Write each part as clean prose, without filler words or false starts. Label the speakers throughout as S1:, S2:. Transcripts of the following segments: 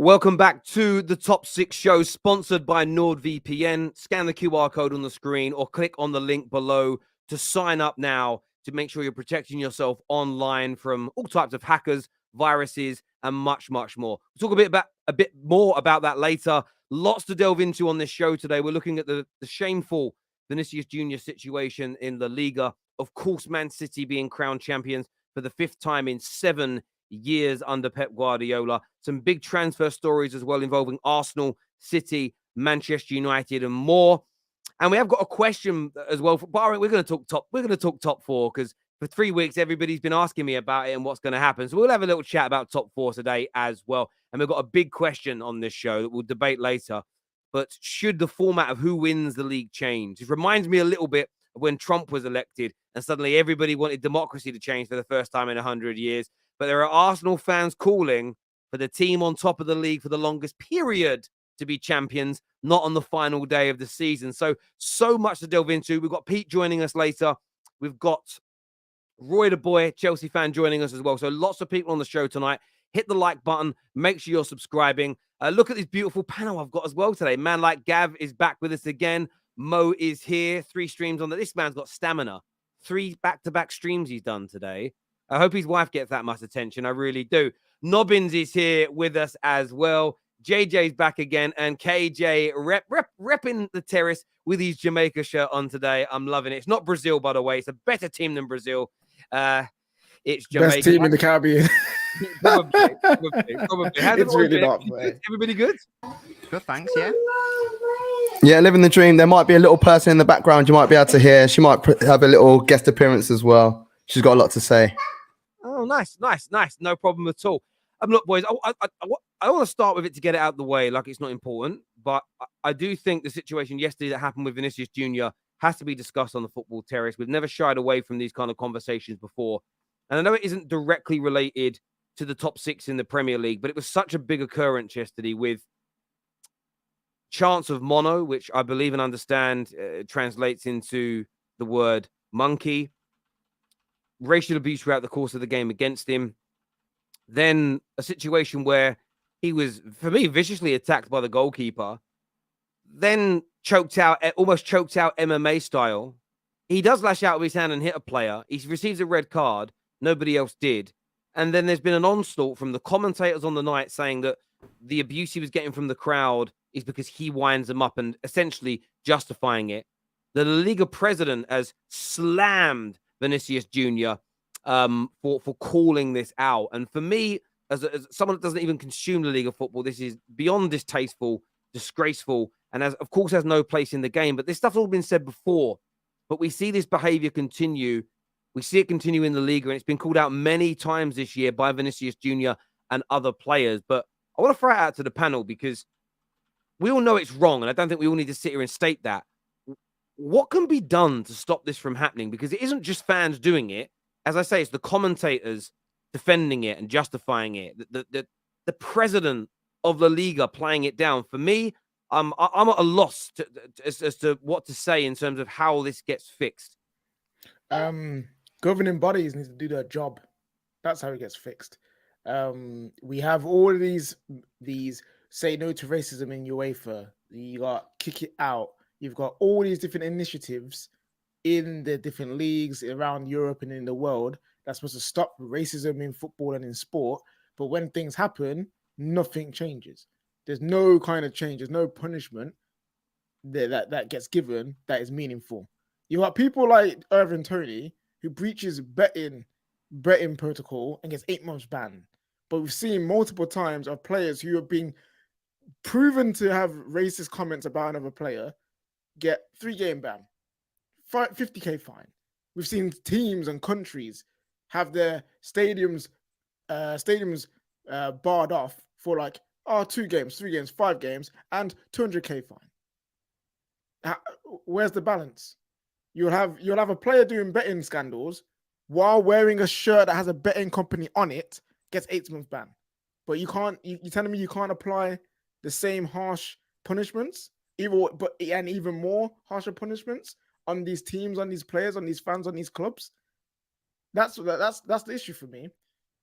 S1: Welcome back to the Top 6 show, sponsored by NordVPN. Scan the QR code on the screen or click on the link below to sign up now to make sure you're protecting yourself online from all types of hackers, viruses, and much, much more. We'll talk a bit more about that later. Lots to delve into on this show today. We're looking at the shameful Vinicius Jr. situation in the Liga. Of course, Man City being crowned champions for the 5th time in 7 years under Pep Guardiola. Some big transfer stories as well involving Arsenal, City, Manchester United, and more. And we have got a question as well. We're going to talk top 4 because for 3 weeks everybody's been asking me about it and what's going to happen. So we'll have a little chat about top 4 today as well. And we've got a big question on this show that we'll debate later. But should the format of who wins the league change? It reminds me a little bit of when Trump was elected and suddenly everybody wanted democracy to change for the first time in 100 years. But there are Arsenal fans calling for the team on top of the league for the longest period to be champions, not on the final day of the season. So much to delve into. We've got Pete joining us later. We've got Roy the Boy, Chelsea fan, joining us as well. So lots of people on the show tonight. Hit the like button. Make sure you're subscribing. Look at this beautiful panel I've got as well today. Man like Gav is back with us again. Mo is here. 3 streams on that. This man's got stamina. 3 back-to-back streams he's done today. I hope his wife gets that much attention. I really do. Nobbins is here with us as well. JJ's back again. And KJ repping the terrace with his Jamaica shirt on today. I'm loving it. It's not Brazil, by the way. It's a better team than Brazil. It's Jamaica.
S2: Best team in the Caribbean.
S1: Probably.
S2: It's really not.
S1: Everybody good?
S3: Good, thanks, yeah.
S4: Yeah, living the dream. There might be a little person in the background you might be able to hear. She might have a little guest appearance as well. She's got a lot to say.
S1: Oh, nice. No problem at all. Look, boys, I want to start with it to get it out of the way, like it's not important. But I do think the situation yesterday that happened with Vinicius Jr. has to be discussed on the football terrace. We've never shied away from these kind of conversations before. And I know it isn't directly related to the top 6 in the Premier League, but it was such a big occurrence yesterday with chants of mono, which I believe and understand translates into the word monkey. Racial abuse throughout the course of the game against him. Then a situation where he was, for me, viciously attacked by the goalkeeper. Then almost choked out MMA style. He does lash out with his hand and hit a player. He receives a red card. Nobody else did. And then there's been an onslaught from the commentators on the night saying that the abuse he was getting from the crowd is because he winds them up and essentially justifying it. The La Liga president has slammed Vinicius Jr. For calling this out. And for me, as someone that doesn't even consume La Liga football, this is beyond distasteful, disgraceful, and of course has no place in the game. But this stuff's all been said before. But we see this behavior continue. We see it continue in the Liga, and it's been called out many times this year by Vinicius Jr. and other players. But I want to throw it out to the panel because we all know it's wrong, and I don't think we all need to sit here and state that. What can be done to stop this from happening? Because it isn't just fans doing it. As I say, it's the commentators defending it and justifying it. The president of La Liga playing it down. For me, I'm at a loss as to what to say in terms of how this gets fixed.
S2: Governing bodies need to do their job. That's how it gets fixed. We have all of these say no to racism in UEFA. You got kick it out. You've got all these different initiatives in the different leagues around Europe and in the world that's supposed to stop racism in football and in sport. But when things happen, nothing changes. There's no kind of change. There's no punishment that gets given that is meaningful. You got people like Irvin Toney who breaches betting protocol and gets 8 months ban. But we've seen multiple times of players who have been proven to have racist comments about another player get 3-game ban, 50K fine. We've seen teams and countries have their stadiums barred off for 2 games, 3 games, 5 games, and 200K fine. Where's the balance? You'll have a player doing betting scandals while wearing a shirt that has a betting company on it, gets 8 months ban. But you can't. You're telling me you can't apply the same harsh punishments, even more harsher punishments on these teams, on these players, on these fans, on these clubs? That's the issue for me.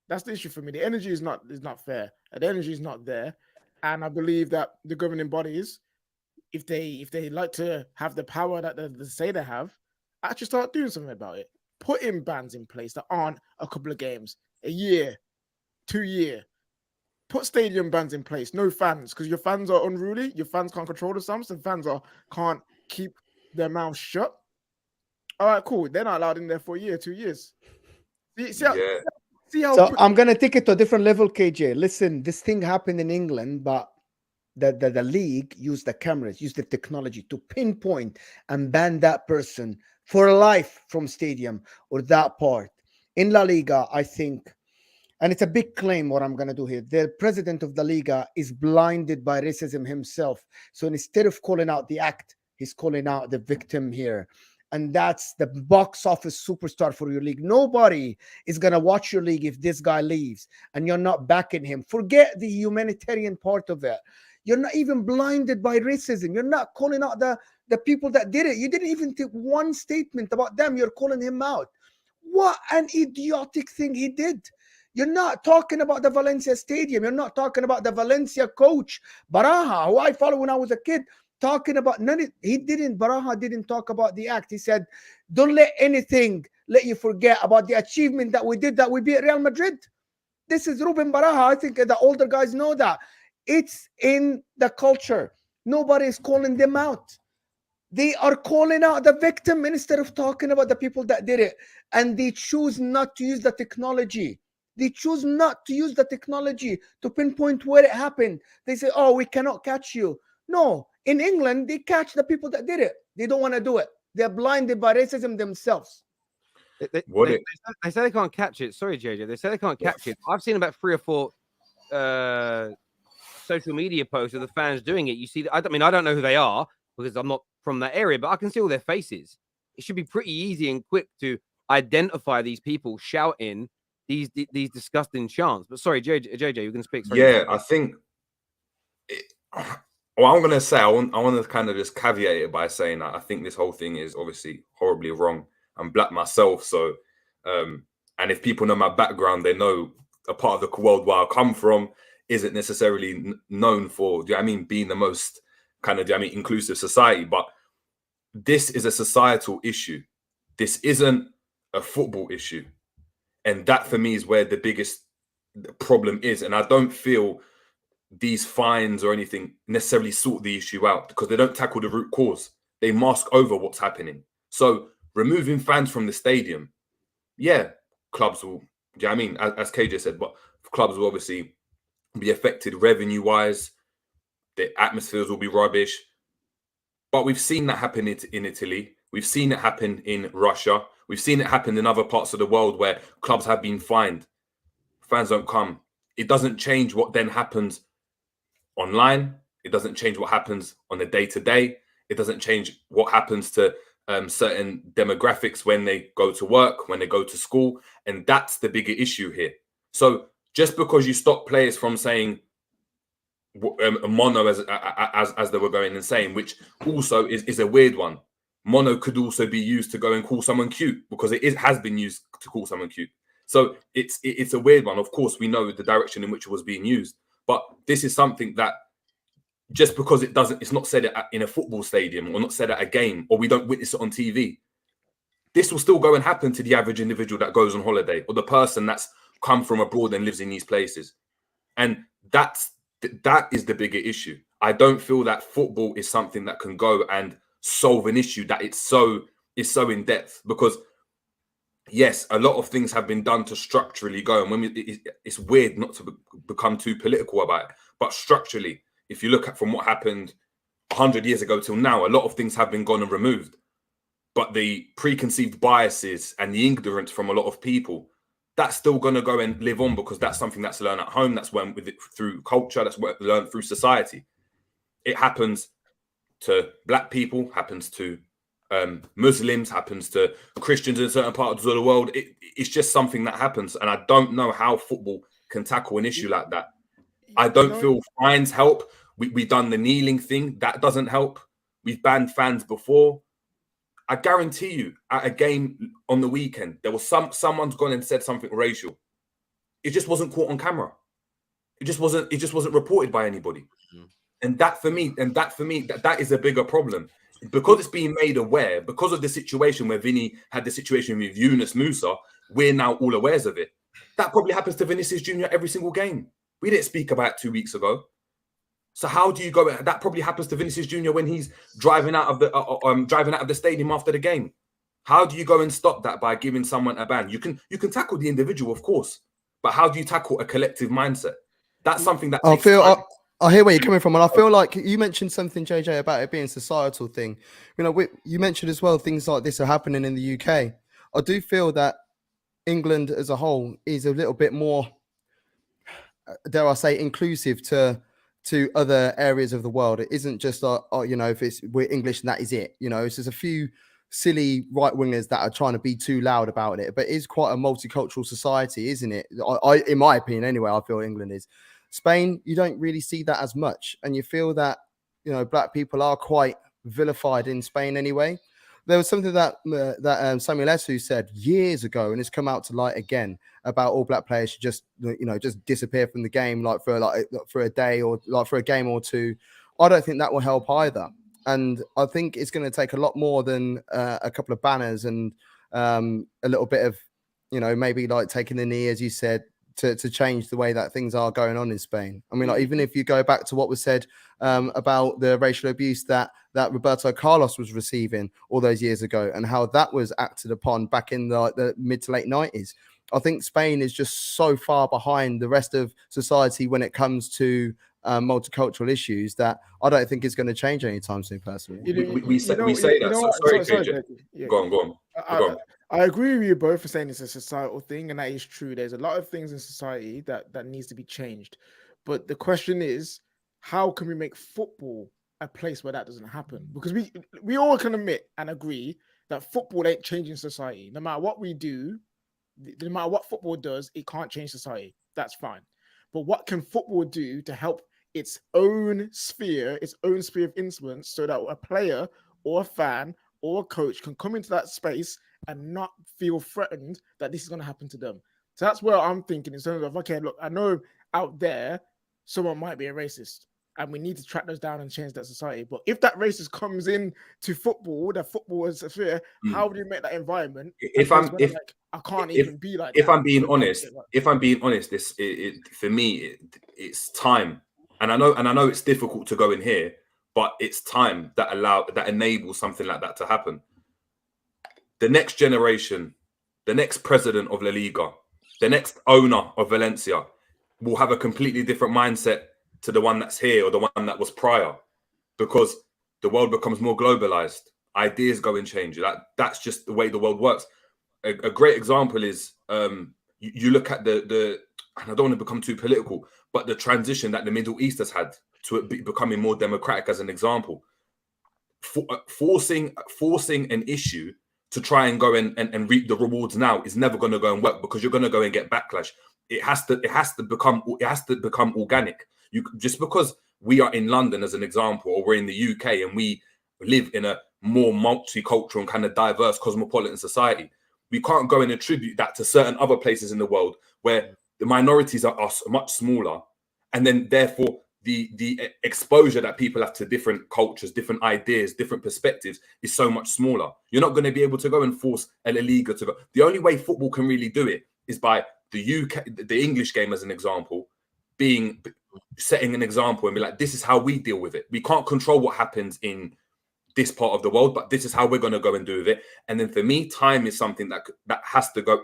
S2: That's the issue for me. The energy is not fair. The energy is not there. And I believe that the governing bodies, if they like to have the power that they say they have, actually start doing something about it. Putting bans in place that aren't a couple of games, a year, 2 year. Put stadium bans in place, no fans, because your fans are unruly. Your fans can't control themselves. And fans can't keep their mouths shut. All right, cool. They're not allowed in there for a year, 2 years. See how
S3: So I'm gonna take it to a different level, KJ. Listen, this thing happened in England, but the league used the cameras, used the technology to pinpoint and ban that person for life from stadium or that part. In La Liga, I think, and it's a big claim what I'm going to do here, the president of the Liga is blinded by racism himself. So instead of calling out the act, he's calling out the victim here. And that's the box office superstar for your league. Nobody is going to watch your league if this guy leaves and you're not backing him. Forget the humanitarian part of it. You're not even blinded by racism. You're not calling out the people that did it. You didn't even take one statement about them. You're calling him out. What an idiotic thing he did. You're not talking about the Valencia stadium. You're not talking about the Valencia coach, Baraja, who I followed when I was a kid, talking about Baraja didn't talk about the act. He said, don't let anything let you forget about the achievement that we did, that we beat Real Madrid. This is Ruben Baraja. I think the older guys know that. It's in the culture. Nobody is calling them out. They are calling out the victim instead of talking about the people that did it. And they choose not to use the technology. They choose not to use the technology to pinpoint where it happened. They say, oh, we cannot catch you. No, in England, they catch the people that did it. They don't want to do it. They're blinded by racism themselves.
S1: They say they can't catch it. Sorry, JJ. They say they can't catch it. I've seen about 3 or 4 social media posts of the fans doing it. You see, I don't know who they are because I'm not from that area, but I can see all their faces. It should be pretty easy and quick to identify these people shouting these disgusting chants. But sorry, JJ, you can speak. Sorry.
S5: Yeah, I think. Well, I'm gonna say I want to kind of just caveat it by saying that I think this whole thing is obviously horribly wrong. I'm black myself, so and if people know my background, they know a part of the world where I come from isn't necessarily known for, being the most kind of, inclusive society. But this is a societal issue. This isn't a football issue. And that for me is where the biggest problem is. And I don't feel these fines or anything necessarily sort the issue out because they don't tackle the root cause. They mask over what's happening. So removing fans from the stadium, clubs will, as KJ said, but clubs will obviously be affected revenue-wise. The atmospheres will be rubbish. But we've seen that happen in Italy. We've seen it happen in Russia. We've seen it happen in other parts of the world where clubs have been fined. Fans don't come. It doesn't change what then happens online. It doesn't change what happens on the day-to-day. It doesn't change what happens to certain demographics when they go to work, when they go to school. And that's the bigger issue here. So just because you stop players from saying mono as they were going and saying, which also is a weird one. Mono could also be used to go and call someone cute because it has been used to call someone cute. So it's a weird one. Of course, we know the direction in which it was being used, but this is something that just because it's not said in a football stadium or not said at a game, or we don't witness it on TV, this will still go and happen to the average individual that goes on holiday or the person that's come from abroad and lives in these places. And that is the bigger issue. I don't feel that football is something that can go and solve an issue that is so in depth, because yes, a lot of things have been done to structurally go. And it's weird not to become too political about it, but structurally, if you look at from what happened 100 years ago till now, a lot of things have been gone and removed. But the preconceived biases and the ignorance from a lot of people, that's still going to go and live on, because that's something that's learned at home. That's when with it through culture. That's what learned through society. It happens to black people, happens to Muslims, happens to Christians in certain parts of the world. It's just something that happens. And I don't know how football can tackle an issue like that. I don't feel fines help. We've done the kneeling thing. That doesn't help. We've banned fans before. I guarantee you, at a game on the weekend, there was someone's gone and said something racial. It just wasn't caught on camera. It just wasn't reported by anybody. And that for me, that is a bigger problem. Because it's being made aware, because of the situation where Vini had the situation with Yunus Musa, we're now all aware of it. That probably happens to Vinicius Jr. every single game. We didn't speak about it 2 weeks ago. So how do you go? That probably happens to Vinicius Jr. when he's driving out of the stadium after the game. How do you go and stop that by giving someone a ban? You can tackle the individual, of course, but how do you tackle a collective mindset? That's something that
S4: I hear where you're coming from, and I feel like you mentioned something, JJ, about it being a societal thing. You know, you mentioned as well things like this are happening in the UK. I do feel that England as a whole is a little bit more, dare I say, inclusive to other areas of the world. It isn't just you know, if we're English and that is it. You know, it's just a few silly right wingers that are trying to be too loud about it. But it is quite a multicultural society, isn't it? In my opinion, anyway, I feel England is. Spain, you don't really see that as much, and you feel that, you know, black people are quite vilified in Spain anyway. There was something that Samuel Eto'o said years ago, and it's come out to light again about all black players should just, you know, just disappear from the game for a day or like for a game or two. I don't think that will help either, and I think it's going to take a lot more than a couple of banners and a little bit of, you know, maybe like taking the knee, as you said, to change the way that things are going on in Spain. I mean, like, even if you go back to what was said about the racial abuse that Roberto Carlos was receiving all those years ago and how that was acted upon back in the mid to late 90s. I think Spain is just so far behind the rest of society when it comes to multicultural issues that I don't think it's going to change anytime soon, personally.
S5: We say that. Sorry, KJ. Go on.
S2: I agree with you both for saying it's a societal thing, and that is true. There's a lot of things in society that needs to be changed. But the question is, how can we make football a place where that doesn't happen? Because we all can admit and agree that football ain't changing society. No matter what we do, no matter what football does, it can't change society. That's fine. But what can football do to help its own sphere of influence, so that a player or a fan or a coach can come into that space and not feel threatened that this is going to happen to them? So that's where I'm thinking in terms of, okay, look, I know out there someone might be a racist and we need to track those down and change that society. But if that racist comes in to football, that football is a sphere, how would you make that environment? I can't even be like that.
S5: If I'm being honest, this for me, it's time. And I know it's difficult to go in here, but it's time that enables something like that to happen. The next generation, the next president of La Liga, the next owner of Valencia will have a completely different mindset to the one that's here or the one that was prior, because the world becomes more globalized. Ideas go and change. That's just the way the world works. A great example is you look at the and I don't want to become too political, but the transition that the Middle East has had to it becoming more democratic, as an example. Forcing an issue to try and go and reap the rewards now is never going to go and work, because you're going to go and get backlash. It has to become organic. Just because we are in London, as an example, or we're in the UK and we live in a more multicultural and kind of diverse cosmopolitan society, we can't go and attribute that to certain other places in the world where the minorities are much smaller, and then therefore the exposure that people have to different cultures, different ideas, different perspectives is so much smaller. You're not going to be able to go and force a La Liga to go. The only way football can really do it is by the UK, the English game, as an example, setting an example and be like, this is how we deal with it. We can't control what happens in this part of the world, but this is how we're going to go and do with it. And then for me, time is something that has to go.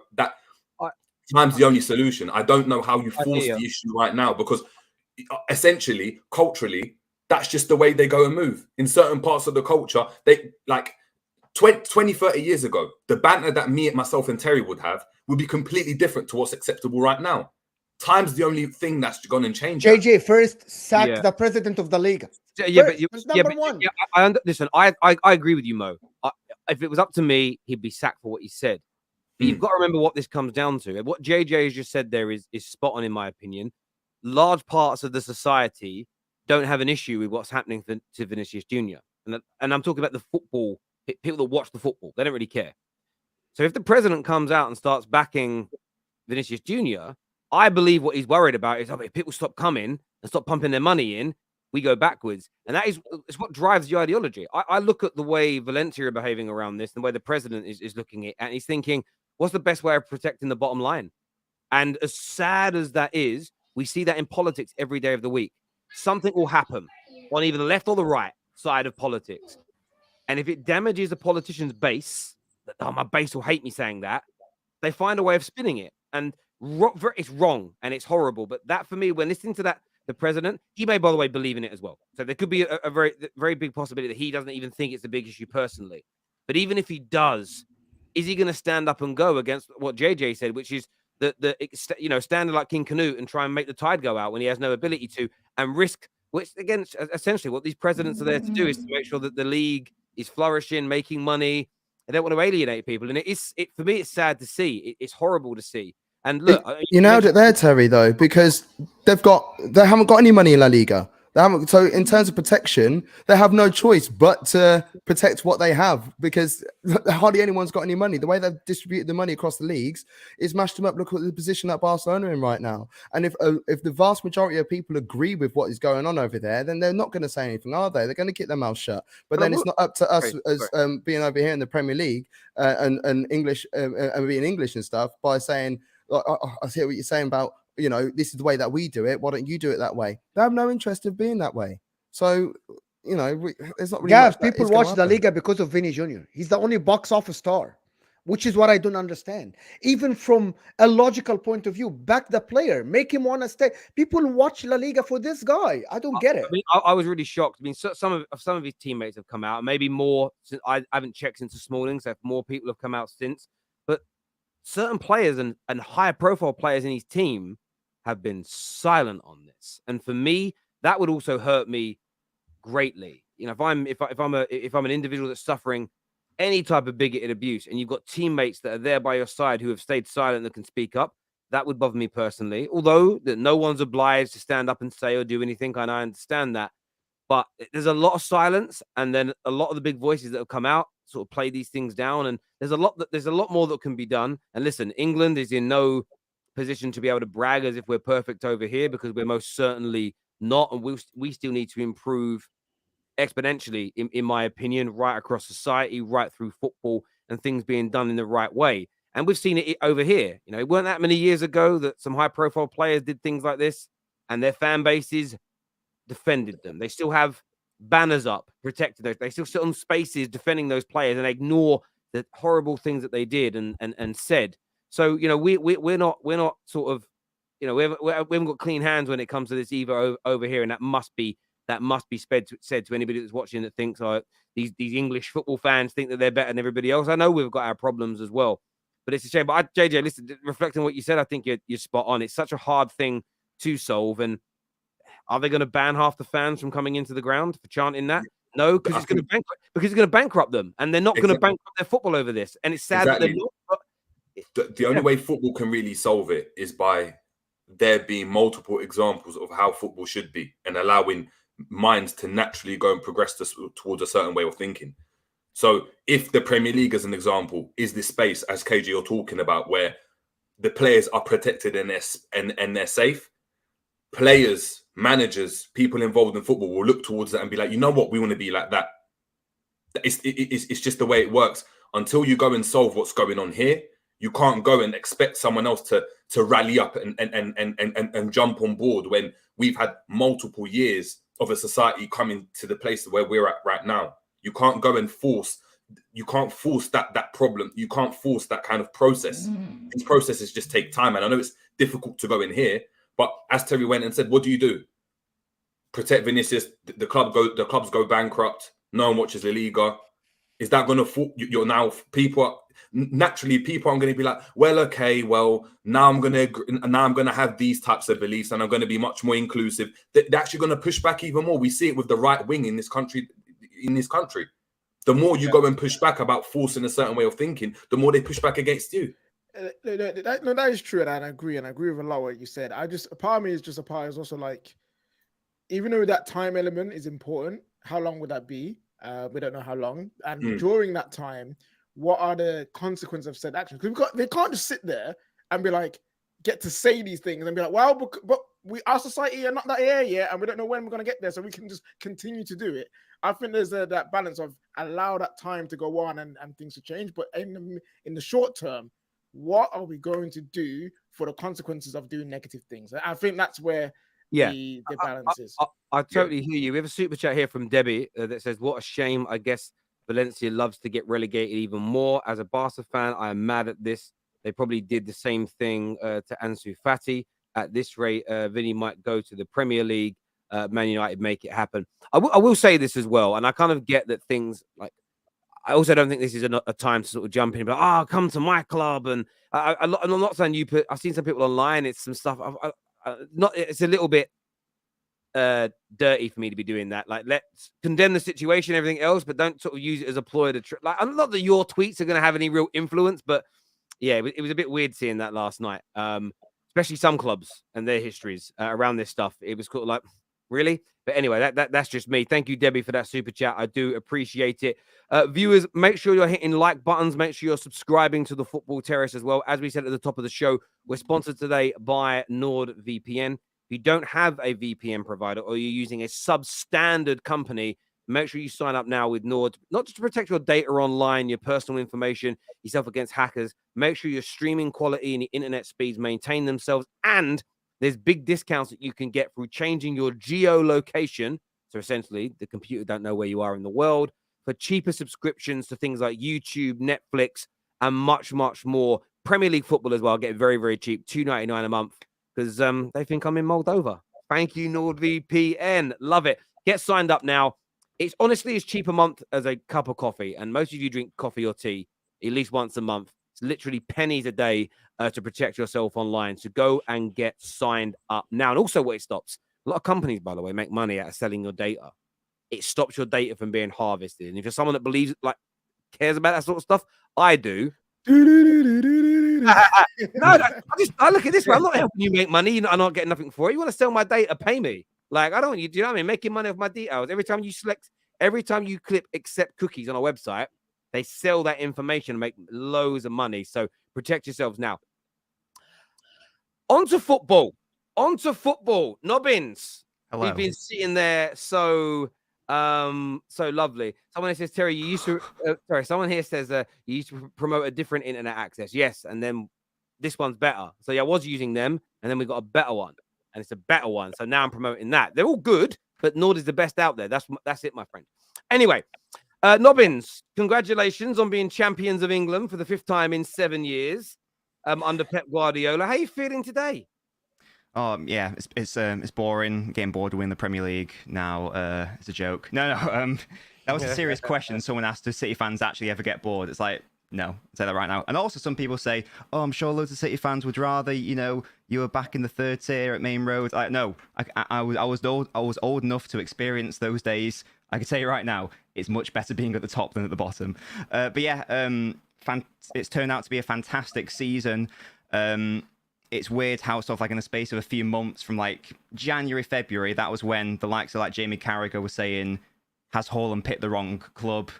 S5: Time's the only solution. I don't know how you force the issue right now, because essentially, culturally, that's just the way they go and move. In certain parts of the culture, they like 20, 30 years ago, the banter that myself and Terry would have would be completely different to what's acceptable right now. Time's the only thing that's gone and changed.
S3: JJ, first sack the president of the Liga.
S1: Listen, I agree with you, Mo. If it was up to me, he'd be sacked for what he said. But you've got to remember what this comes down to. What JJ has just said there is spot on, in my opinion. Large parts of the society don't have an issue with what's happening to Vinicius Jr. And I'm talking about the football, people that watch the football. They don't really care. So if the president comes out and starts backing Vinicius Jr., I believe what he's worried about is, if people stop coming and stop pumping their money in, we go backwards. And that is what drives the ideology. I look at the way Valencia are behaving around this, and the way the president is looking at it, and he's thinking, what's the best way of protecting the bottom line? And as sad as that is, we see that in politics every day of the week. Something will happen on either the left or the right side of politics. And if it damages a politician's base, my base will hate me saying that, they find a way of spinning it. And it's wrong and it's horrible. But that, for me, when listening to that, the president, he may, by the way, believe in it as well. So there could be a very, very big possibility that he doesn't even think it's a big issue personally. But even if he does, is he going to stand up and go against what JJ said, which is stand like King Canute and try and make the tide go out when he has no ability to, and risk, which again, essentially what these presidents are there to do is to make sure that the league is flourishing, making money. They don't want to alienate people. And for me, it's sad to see. It's horrible to see. And look,
S4: you nailed it there, Terry, though, because they haven't got any money in La Liga. So in terms of protection, they have no choice but to protect what they have, because hardly anyone's got any money. The way they've distributed the money across the leagues is mashed them up. Look at the position that Barcelona are in right now. And if the vast majority of people agree with what is going on over there, then they're not going to say anything, are they? They're going to keep their mouth shut. But then it's not up to us as being over here in the Premier League and English and being English and stuff by saying, I hear what you're saying about, this is the way that we do it. Why don't you do it that way? They have no interest of being that way. So, it's not really.
S3: Guys, people watch La Liga because of Vini Jr. He's the only box office star, which is what I don't understand. Even from a logical point of view, back the player, make him want to stay. People watch La Liga for this guy. I don't get it.
S1: I was really shocked. I mean, some of his teammates have come out, maybe more. Since I haven't checked since this morning, so if more people have come out since. But certain players and higher profile players in his team have been silent on this, and for me, that would also hurt me greatly. If I'm an individual that's suffering any type of bigoted abuse, and you've got teammates that are there by your side who have stayed silent and can speak up, that would bother me personally. Although that no one's obliged to stand up and say or do anything, and I understand that, but there's a lot of silence, and then a lot of the big voices that have come out sort of play these things down, and there's a lot more that can be done. And listen, England is in no position to be able to brag as if we're perfect over here, because we're most certainly not, and we still need to improve exponentially, in my opinion, right across society, right through football, and things being done in the right way. And we've seen it over here. It weren't that many years ago that some high-profile players did things like this, and their fan bases defended them. They still have banners up protecting those. They still sit on spaces defending those players and ignore the horrible things that they did and said. So, we're not sort of, we haven't got clean hands when it comes to this either over here. And that must be said to anybody that's watching that thinks, these English football fans think that they're better than everybody else. I know we've got our problems as well, but it's a shame. But JJ, listen, reflecting on what you said, I think you're spot on. It's such a hard thing to solve. And are they going to ban half the fans from coming into the ground for chanting that? No, because it's going to bankrupt them, and they're not going to bankrupt their football over this. And it's sad that they're not.
S5: The only way football can really solve it is by there being multiple examples of how football should be, and allowing minds to naturally go and progress towards a certain way of thinking. So if the Premier League, as an example, is this space, as KG you're talking about, where the players are protected and they're safe, players, managers, people involved in football will look towards that and be like, you know what, we want to be like that. It's just the way it works. Until you go and solve what's going on here, you can't go and expect someone else to rally up and jump on board when we've had multiple years of a society coming to the place where we're at right now. You can't go and force that problem. You can't force that kind of process. These processes just take time. And I know it's difficult to go in here, but as Terry went and said, what do? Protect Vinicius. The clubs go bankrupt. No one watches the Liga. Is that going to you're now naturally people are going to be like, well, okay, well, now I'm going to have these types of beliefs, and I'm going to be much more inclusive. They're actually going to push back even more. We see it with the right wing in this country. The more you go and push back about forcing a certain way of thinking, the more they push back against you.
S2: That is true, and I agree with a lot of what you said. A part of me is also like, even though that time element is important, how long would that be? We don't know how long. And during that time, what are the consequences of said actions? Because they can't just sit there and be like, get to say these things and be like, well, but our society are not that here yet, and we don't know when we're going to get there, so we can just continue to do it. I think there's that balance of allow that time to go on and things to change, but in the short term, what are we going to do for the consequences of doing negative things? I think that's where the balance is.
S1: I totally hear you. We have a super chat here from Debbie that says, what a shame. I guess Valencia loves to get relegated even more. As a Barca fan, I am mad at this. They probably did the same thing to Ansu Fati. At this rate, Vini might go to the Premier League. Man United make it happen. I will say this as well, and I kind of get that things like, I also don't think this is a time to sort of jump in, but come to my club. And I'm not saying you put. I've seen some people online. It's some stuff. It's a little bit dirty for me to be doing that. Like, let's condemn the situation, everything else, but don't sort of use it as a ploy to like. I'm not that your tweets are going to have any real influence, but yeah, it was a bit weird seeing that last night. Especially some clubs and their histories around this stuff. It was kind of like, really? But anyway, that's just me. Thank you, Debbie, for that super chat. I do appreciate it. Viewers, make sure you're hitting like buttons. Make sure you're subscribing to the Football Terrace as well. As we said at the top of the show, we're sponsored today by NordVPN. If you don't have a VPN provider or you're using a substandard company, make sure you sign up now with Nord, not just to protect your data online, your personal information, yourself against hackers. Make sure your streaming quality and your internet speeds maintain themselves. And there's big discounts that you can get through changing your geolocation. So essentially, the computer don't know where you are in the world, for cheaper subscriptions to things like YouTube, Netflix, and much, much more. Premier League football as well. Get very, very cheap, $2.99 a month, because they think I'm in Moldova. Thank you, NordVPN. Love it. Get signed up now. It's honestly as cheap a month as a cup of coffee. And most of you drink coffee or tea at least once a month. It's literally pennies a day to protect yourself online. So go and get signed up now. And also what it stops, a lot of companies, by the way, make money out of selling your data. It stops your data from being harvested. And if you're someone that believes, like, cares about that sort of stuff, I do. No, I look at this way. I'm not helping you make money. I'm not getting nothing for it. You want to sell my data, pay me. Like, I don't want you, do you know what I mean? Making money off my details. Every time you click accept cookies on a website, they sell that information and make loads of money. So protect yourselves now. On to football. Nobbins.
S6: Hello.
S1: We've been sitting there so lovely. Someone here says, Terry, you used to someone here says you used to promote a different internet access. Yes, and then this one's better. So yeah, I was using them, and then we got a better one. And it's a better one. So now I'm promoting that. They're all good, but Nord is the best out there. That's it, my friend. Anyway, Nobbins, congratulations on being champions of England for the 5th time in 7 years under Pep Guardiola. How are you feeling today?
S6: Oh yeah, it's boring. Getting bored to win the Premier League now. It's a joke. No. That was a serious question. Someone asked, do City fans actually ever get bored? It's like, no, I'll say that right now. And also some people say, oh, I'm sure loads of City fans would rather, you were back in the 3rd tier at Main Road. No, I was old enough to experience those days. I can tell you right now, it's much better being at the top than at the bottom. But yeah, it's turned out to be a fantastic season. It's weird how sort of like in the space of a few months from like January, February, that was when the likes of like Jamie Carragher was saying, has Haaland picked the wrong club?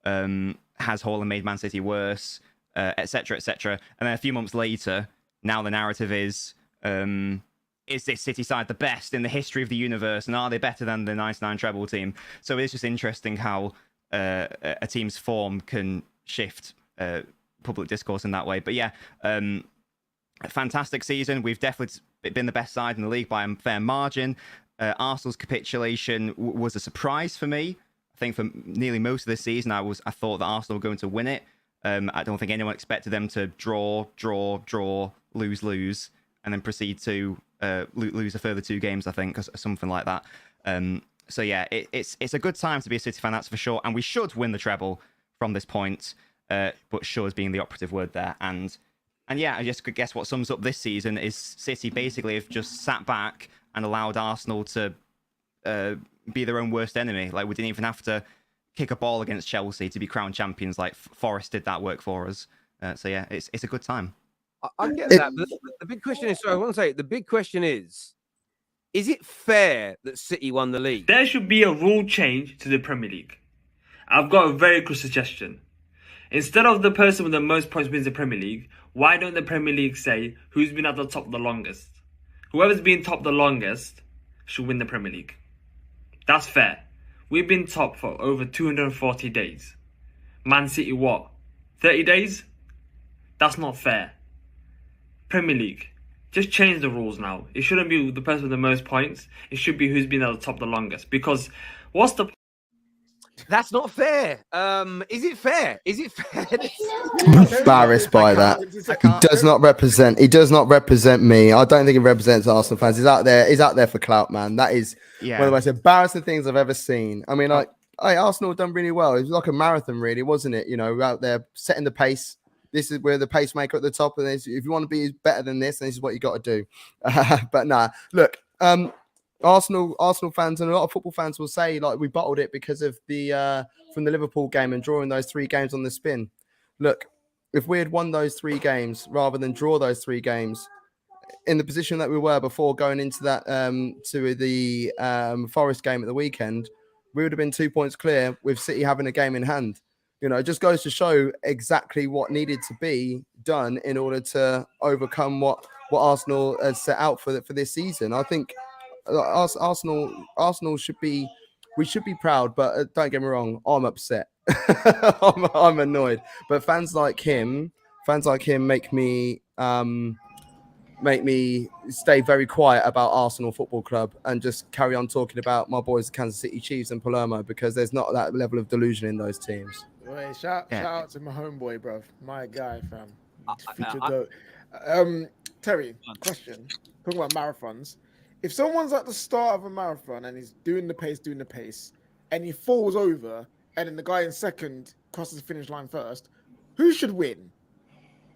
S6: Has Haaland made Man City worse, etc., etc. And then a few months later, now the narrative is this City side the best in the history of the universe, and are they better than the 99 treble team? So it's just interesting how a team's form can shift public discourse in that way. But yeah, a fantastic season. We've definitely been the best side in the league by a fair margin. Arsenal's capitulation was a surprise for me. I think for nearly most of this season, I thought that Arsenal were going to win it. I don't think anyone expected them to draw, lose, and then proceed to lose a further 2 games, I think, or something like that. So yeah, it's a good time to be a City fan, that's for sure. And we should win the treble from this point, but should being the operative word there. And yeah, I just guess what sums up this season is City basically have just sat back and allowed Arsenal to be their own worst enemy. Like, we didn't even have to kick a ball against Chelsea to be crowned champions. Like, Forest did that work for us. So yeah, it's a good time.
S1: I get that. But the big question is, sorry, I want to say, the big question is it fair that City won the league?
S7: There should be a rule change to the Premier League. I've got a very good suggestion. Instead of the person with the most points wins the Premier League, why don't the Premier League say who's been at the top the longest? Whoever's been top the longest should win the Premier League. That's fair. We've been top for over 240 days. Man City, what? 30 days? That's not fair. Premier League, just change the rules now. It shouldn't be the person with the most points. It should be who's been at the top the longest. Because what's the...
S1: That's not fair. Is it fair? Is it fair?
S4: I'm embarrassed by that. He does not represent. He does not represent me. I don't think he represents Arsenal fans. He's out there. He's out there for clout, man. That is one of the most embarrassing things I've ever seen. I mean, like, hey, Arsenal have done really well. It was like a marathon, really, wasn't it? You know, out there setting the pace. This is where the pacemaker at the top. And if you want to be better than this, then this is what you got to do. But nah, look. Arsenal fans and a lot of football fans will say like we bottled it because of the from the Liverpool game and drawing those 3 games on the spin. Look, if we had won those 3 games rather than draw those 3 games in the position that we were before going into that to the Forest game at the weekend, we would have been 2 points clear with City having a game in hand. You know, it just goes to show exactly what needed to be done in order to overcome what Arsenal has set out for this season. I think Arsenal should be, we should be proud, but don't get me wrong, I'm upset. I'm annoyed. But fans like him make me stay very quiet about Arsenal Football Club and just carry on talking about my boys, Kansas City Chiefs and Palermo, because there's not that level of delusion in those teams.
S2: Wait, shout out to my homeboy, bro, my guy, fam. Terry, question. Talking about marathons. If someone's at the start of a marathon and he's doing the pace, and he falls over, and then the guy in second crosses the finish line first, who should win?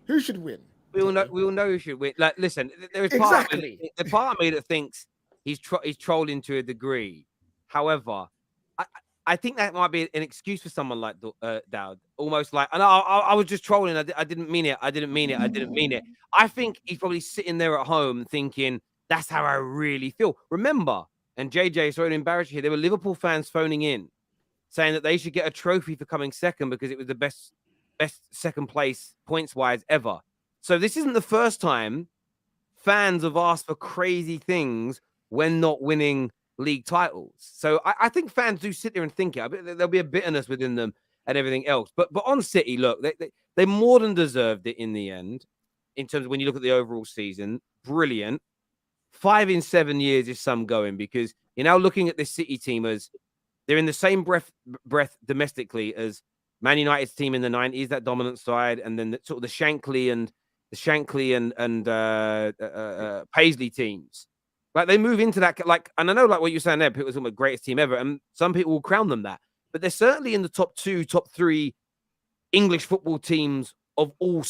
S2: Who should win?
S1: We all know who should win. Like, listen, there is part of me that thinks he's trolling to a degree. However, I think that might be an excuse for someone like Dowd. Almost like, and I was just trolling. I didn't mean it. I didn't mean it. I think he's probably sitting there at home thinking, that's how I really feel. Remember, and JJ, sorry to embarrass you here, there were Liverpool fans phoning in saying that they should get a trophy for coming second because it was the best second place points-wise ever. So this isn't the first time fans have asked for crazy things when not winning league titles. So I think fans do sit there and think it. There'll be a bitterness within them and everything else. But on City, look, they more than deserved it in the end, in terms of when you look at the overall season. Brilliant. 5 in 7 years is some going, because you're now looking at this City team as they're in the same breath domestically as Man United's team in the 90s, that dominant side, and then sort of the Shankly and Paisley teams. Like, they move into that, like, and I know, like what you're saying there, people are talking about the greatest team ever, and some people will crown them that, but they're certainly in the top 2, top 3 English football teams of all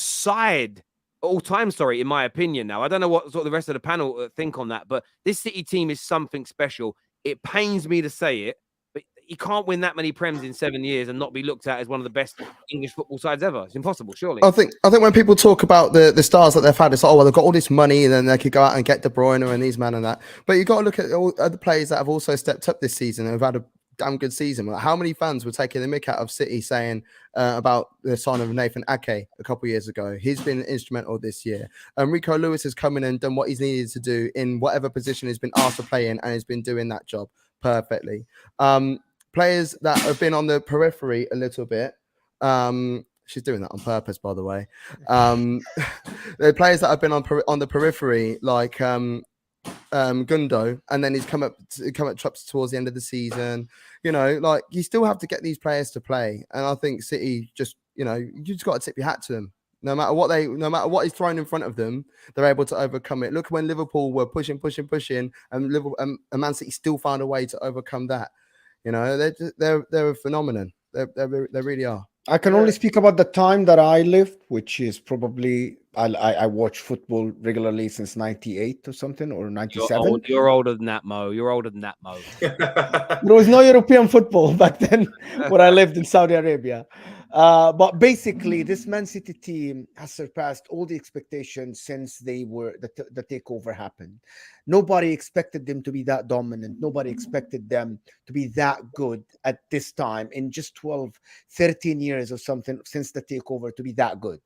S1: time, in my opinion. Now, I don't know what sort of the rest of the panel think on that, but this City team is something special. It pains me to say it, but you can't win that many Prems in 7 years and not be looked at as one of the best English football sides ever. It's impossible, surely.
S4: I think when people talk about the stars that they've had, it's like, oh, well, they've got all this money and then they could go out and get De Bruyne and these men and that. But you've got to look at all other players that have also stepped up this season and have had a damn good season. Like, how many fans were taking the mick out of City saying about the sign of Nathan Ake a couple of years ago? He's been instrumental this year. Rico Lewis has come in and done what he's needed to do in whatever position he's been asked to play in, and he's been doing that job perfectly. Players that have been on the periphery a little bit. She's doing that on purpose, by the way. The players that have been on the periphery, like Gundo, and then he's come up chops towards the end of the season. You know, like, you still have to get these players to play, and I think City just, you know, you just got to tip your hat to them. No matter what is thrown in front of them, they're able to overcome it. Look, when Liverpool were pushing, and Liverpool and Man City still found a way to overcome that. You know, they're a phenomenon. They really are.
S3: I can only speak about the time that I lived, which is probably I watch football regularly since 98 or something, or 97.
S1: You're older than that, Mo. You're older than that, Mo.
S3: There was no European football back then when I lived in Saudi Arabia. But basically, this Man City team has surpassed all the expectations since the takeover happened. Nobody expected them to be that dominant. Nobody expected them to be that good at this time in just 12, 13 years or something since the takeover to be that good.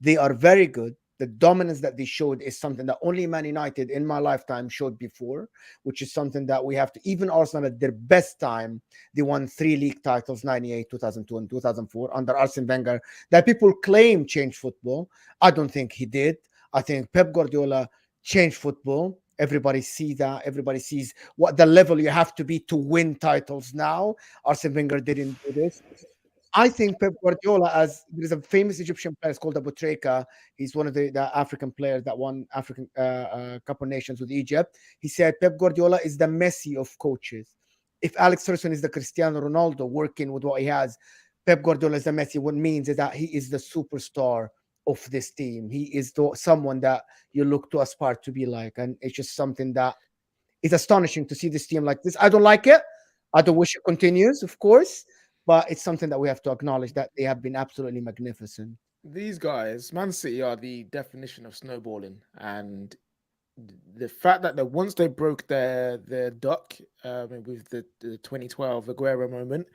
S3: They are very good. The dominance that they showed is something that only Man United in my lifetime showed before, which is something that we have to, even Arsenal at their best time, they won 3 league titles, 98, 2002, and 2004 under Arsene Wenger, that people claim changed football. I don't think he did. I think Pep Guardiola changed football. Everybody sees that. Everybody sees what the level you have to be to win titles now. Arsene Wenger didn't do this. I think Pep Guardiola, there's a famous Egyptian player called Abu Treka. He's one of the African players that won African Cup of Nations with Egypt. He said Pep Guardiola is the Messi of coaches. If Alex Ferguson is the Cristiano Ronaldo working with what he has, Pep Guardiola is the Messi. What means is that he is the superstar of this team. He is someone that you look to aspire to be like. And it's just something that is astonishing to see this team like this. I don't like it. I don't wish it continues, of course. But it's something that we have to acknowledge that they have been absolutely magnificent.
S2: These guys, Man City, are the definition of snowballing, and the fact that once they broke their duck with the 2012 Aguero moment,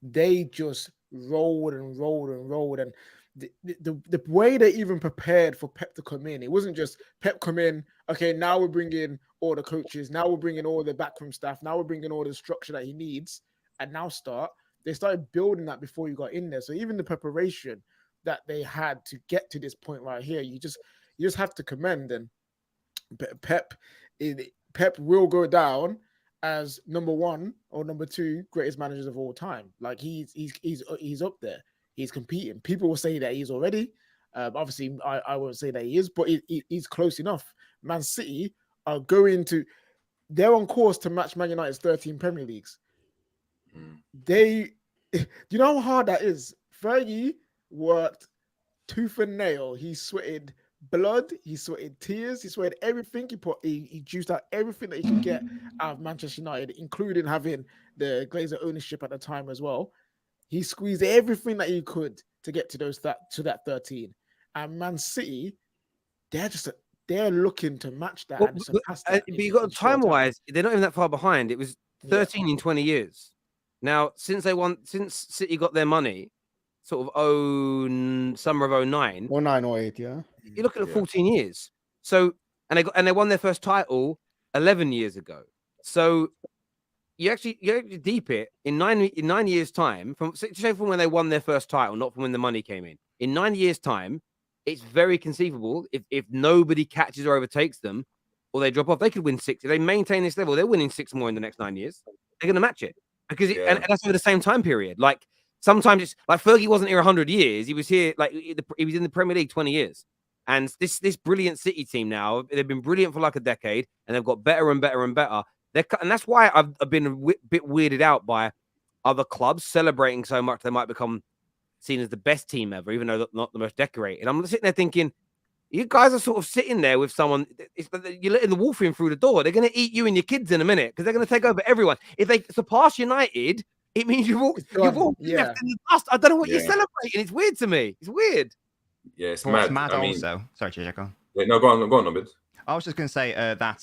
S2: they just rolled and rolled and rolled. And the way they even prepared for Pep to come in, it wasn't just Pep come in, okay, now we're bringing all the coaches, now we're bringing all the backroom staff, now we're bringing all the structure that he needs, and now start. They started building that before you got in there. So even the preparation that they had to get to this point right here, you just have to commend. And Pep will go down as number 1 or number 2 greatest managers of all time. Like he's up there. He's competing. People will say that he's already. Obviously, I won't say that he is, but he's close enough. Man City are they're on course to match Man United's 13 Premier Leagues. Do you know how hard that is? Fergie worked tooth and nail. He sweated blood, he sweated tears, he sweated everything. He juiced out everything that he could get out of Manchester United, including having the Glazer ownership at the time as well. He squeezed everything that he could to get to that 13. And Man City, they're looking to match that and surpass that.
S1: But you got time-wise, they're not even that far behind. It was 13 in 20 years. Now, since City got their money, sort of summer of 09.
S3: 09, 08, yeah.
S1: You're looking at 14 years. So, and they won their first title 11 years ago. So you actually deep it in 9 years' time, from when they won their first title, not from when the money came in. In 9 years' time, it's very conceivable if nobody catches or overtakes them, or they drop off, they could win 6. If they maintain this level, they're winning 6 more in the next 9 years. They're going to match it. Because and that's over the same time period. Like sometimes it's like Fergie wasn't here 100 years. He was here he was in the Premier League 20 years. And this brilliant City team now, they've been brilliant for like a decade, and they've got better and better and better. And that's why I've been a bit weirded out by other clubs celebrating so much they might become seen as the best team ever, even though they're not the most decorated. I'm sitting there thinking, you guys are sort of sitting there with someone. You're letting the wolf in through the door. They're going to eat you and your kids in a minute because they're going to take over everyone. If they surpass United, it means you've all left in the dust. I don't know what you're celebrating. It's weird to me. It's weird.
S5: Yeah, it's
S6: But
S5: mad.
S6: It's mad
S5: I mean,
S6: also. Sorry, JJ, go on.
S5: No, go on, Nobid.
S6: I was just going to say that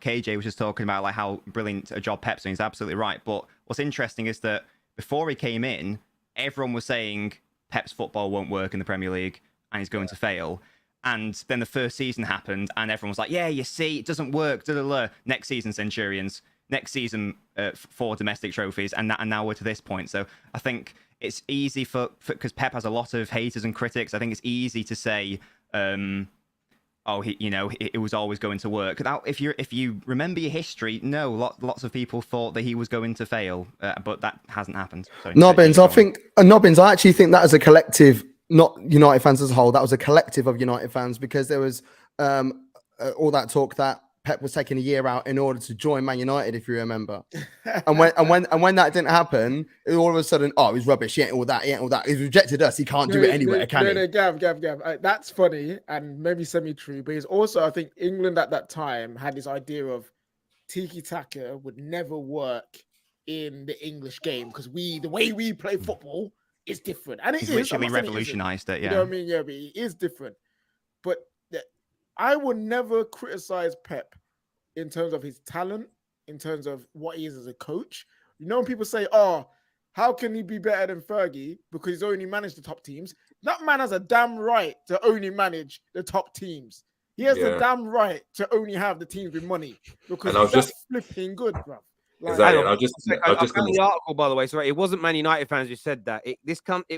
S6: KJ was just talking about like how brilliant a job Pep's doing. He's absolutely right. But what's interesting is that before he came in, everyone was saying Pep's football won't work in the Premier League and he's going to fail. And then the first season happened, and everyone was like, "Yeah, you see, it doesn't work." Next season, Centurions. Next season, 4 domestic trophies, and now we're to this point. So I think it's easy because Pep has a lot of haters and critics. I think it's easy to say, it was always going to work. If you remember your history, no, lots of people thought that he was going to fail, but that hasn't happened. So
S4: Nobbins, I actually think that as a collective, not United fans as a whole, that was a collective of United fans, because there was all that talk that Pep was taking a year out in order to join Man United, if you remember. and when that didn't happen, all of a sudden, he's rubbish. He ain't all that. He's rejected us. He can't do it anywhere, can he?
S2: Gav. That's funny and maybe semi-true, but it's also, I think England at that time had this idea of tiki-taka would never work in the English game because the way we play football, it's different. And
S6: He's
S2: I'm
S6: literally
S2: not saying it isn't.
S6: revolutionized it.
S2: You
S6: Yeah.
S2: know what I mean? Yeah, but it is different. But I would never criticize Pep in terms of his talent, in terms of what he is as a coach. You know, when people say, oh, how can he be better than Fergie because he's only managed the top teams? That man has a damn right to only manage the top teams. He has the damn right to only have the teams with money because
S5: And I was
S2: that's
S5: just
S2: flipping good, bro. Like,
S5: exactly. And
S1: I
S5: I just
S1: found the article, by the way. Sorry, it wasn't Man United fans who said that. It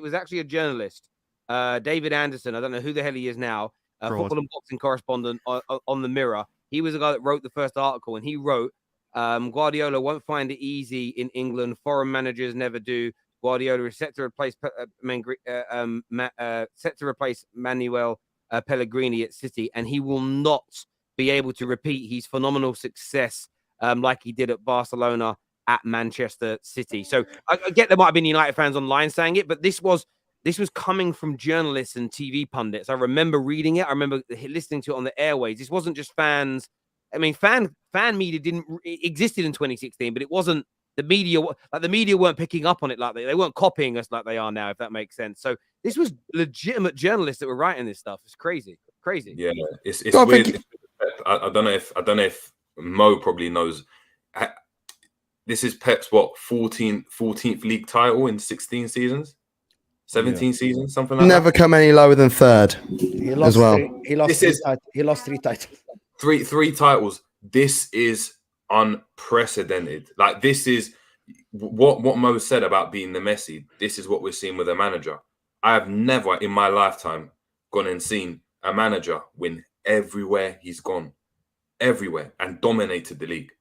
S1: was actually a journalist, David Anderson. I don't know who the hell he is now. Football and boxing correspondent on the Mirror. He was the guy that wrote the first article, and he wrote, Guardiola won't find it easy in England. Foreign managers never do. Guardiola is set to replace Manuel Pellegrini at City, and he will not be able to repeat his phenomenal success like he did at Barcelona at Manchester City. So I get there might have been United fans online saying it, but this was coming from journalists and TV pundits. I remember reading it. I remember listening to it on the airways. This wasn't just fans. I mean, fan media existed in 2016, but it wasn't the media. Like the media weren't picking up on it like they weren't copying us like they are now, if that makes sense. So this was legitimate journalists that were writing this stuff. It's crazy.
S5: Yeah, it's weird. I don't know if Mo probably knows. This is Pep's 14th league title in 16 seasons. 17 seasons, something like
S4: Never come any lower than third.
S3: He lost
S4: as well.
S3: He lost three titles.
S5: Three titles. This is unprecedented. Like this is what Mo said about being the Messi. This is what we're seeing with a manager. I have never in my lifetime gone and seen a manager win everywhere he's gone, everywhere, and dominated the league.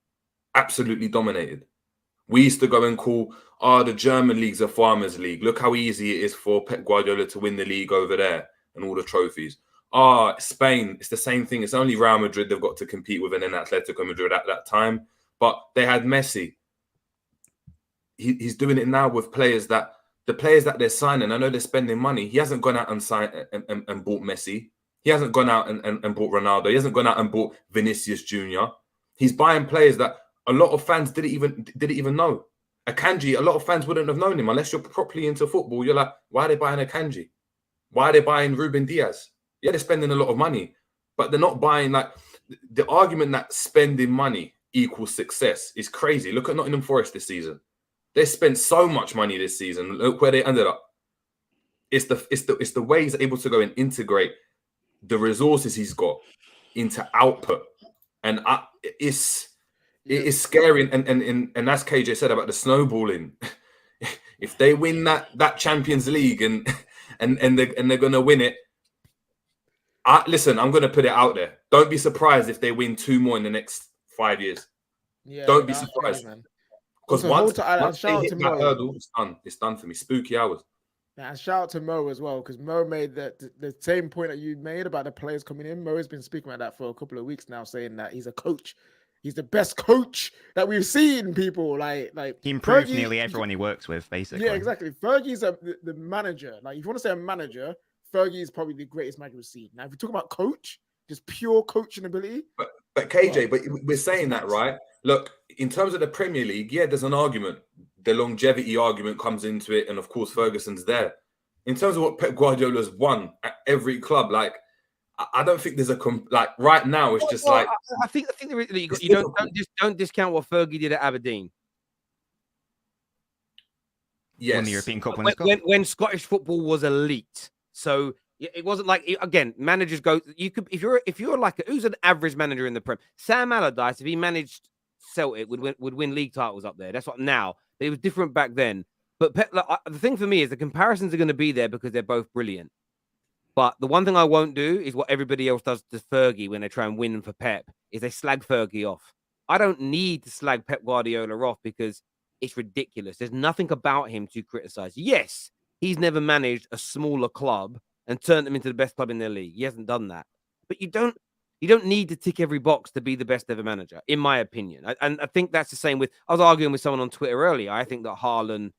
S5: Absolutely dominated. We used to go and call, the German league's a farmers league. Look how easy it is for Pep Guardiola to win the league over there and all the trophies. Spain, it's the same thing. It's only Real Madrid they've got to compete with and then Atletico Madrid at that time. But they had Messi. He's doing it now with the players that they're signing. I know they're spending money. He hasn't gone out and signed and bought Messi. He hasn't gone out and bought Ronaldo. He hasn't gone out and bought Vinicius Jr. He's buying players that a lot of fans didn't even know. Akanji, a lot of fans wouldn't have known him unless you're properly into football. You're like, why are they buying Akanji? Why are they buying Ruben Diaz? Yeah, they're spending a lot of money, but they're not buying like the argument that spending money equals success is crazy. Look at Nottingham Forest this season. They spent so much money this season. Look where they ended up. It's the way he's able to go and integrate the resources he's got into output, and it's scary. And as KJ said about the snowballing, if they win that Champions League and they're gonna win it. Listen, I'm gonna put it out there. Don't be surprised if they win 2 more in the next 5 years. Yeah, don't be surprised, man. Because once they hit that hurdle, it's done. It's done for me. Spooky hours.
S2: And shout out to Mo as well, because Mo made the same point that you made about the players coming in. Mo has been speaking about that for a couple of weeks now, saying that he's a coach. He's the best coach that we've seen. People like
S6: he improves nearly everyone he works with, basically.
S2: Yeah, exactly. Fergie's the manager. Like, if you want to say a manager, Fergie is probably the greatest manager we've seen. Now, if we talk about coach, just pure coaching ability.
S5: But KJ, but we're saying that, right? Look, in terms of the Premier League, yeah, there's an argument. The longevity argument comes into it, and of course, Ferguson's there. In terms of what Pep Guardiola's won at every club, like I don't think there's right now. It's just like
S1: I think you don't discount what Fergie did at Aberdeen.
S5: Yes,
S6: won the European Cup
S1: when Scottish football was elite. So it wasn't like, again, managers go. You could if you're like who's an average manager in the Prem. Sam Allardyce, if he managed Celtic, would win league titles up there. That's what now. It was different back then. But the thing for me is the comparisons are going to be there because they're both brilliant. But the one thing I won't do is what everybody else does to Fergie when they try and win for Pep, is they slag Fergie off. I don't need to slag Pep Guardiola off because it's ridiculous. There's nothing about him to criticize. Yes, he's never managed a smaller club and turned them into the best club in their league. He hasn't done that. But you don't need to tick every box to be the best ever manager, in my opinion. And I think that's the same with, I was arguing with someone on Twitter earlier. I think that Haaland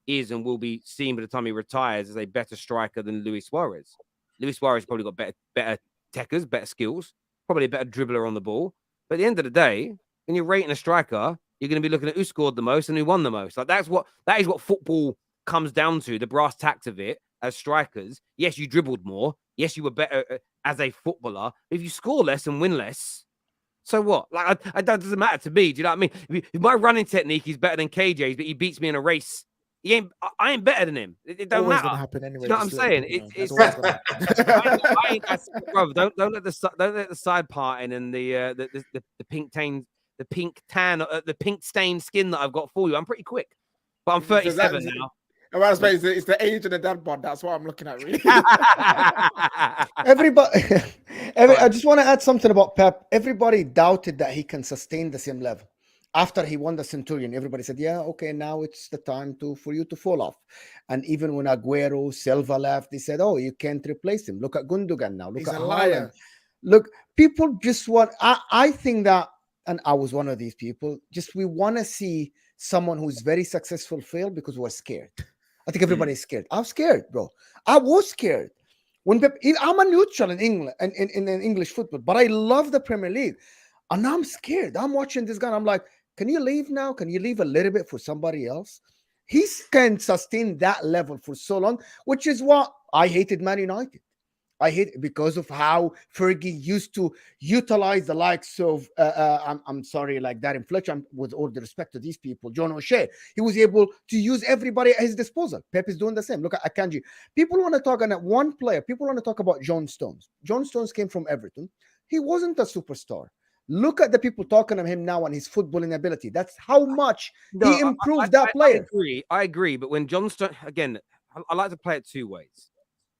S1: is and will be seen by the time he retires as a better striker than Luis Suarez. Luis Suarez probably got better techers, better skills, probably a better dribbler on the ball. But at the end of the day, when you're rating a striker, you're going to be looking at who scored the most and who won the most. Like that is what football comes down to the brass tacks of it as strikers. Yes, you dribbled more. Yes, you were better as a footballer. If you score less and win less, so what? Like, that doesn't matter to me. Do you know what I mean? If my running technique is better than KJ's, but he beats me in a race, I ain't better than him. It don't
S2: Always
S1: matter.
S2: gonna happen anyway.
S1: You know what I'm
S2: just to let
S1: saying?
S2: people know. That's always gonna happen.
S1: Bro, don't let the side parting and the pink tan, the pink stained skin that I've got for you. I'm pretty quick, but I'm 37 now.
S2: It's the age of the dad bod. That's what I'm looking at, really.
S3: Everybody, I just want to add something about Pep. Everybody doubted that he can sustain the same level. After he won the Centurion, everybody said, yeah, okay, now it's the time for you to fall off. And even when Aguero, Silva left, they said, oh, you can't replace him. Look at Gundogan now. Look
S2: He's
S3: at
S2: a
S3: Haaland.
S2: liar.
S3: Look, people just want, I think that, and I was one of these people, just we want to see someone who's very successful fail because we're scared. I think everybody's scared. I'm scared, bro. I was scared. When Pep, I'm a neutral in England and in English football, but I love the Premier League. And I'm scared. I'm watching this guy. And I'm like, can you leave now? Can you leave a little bit for somebody else? He can sustain that level for so long, which is what I hated Man United. I hate it because of how Fergie used to utilize the likes of, I'm sorry, like that inflection, with all the respect to these people, John O'Shea. He was able to use everybody at his disposal. Pep is doing the same. Look at Akanji. People want to talk on one player. People want to talk about John Stones. John Stones came from Everton. He wasn't a superstar. Look at the people talking of him now and his footballing ability. That's how much he improved that player.
S1: I agree. But when John Stones, again, I like to play it two ways.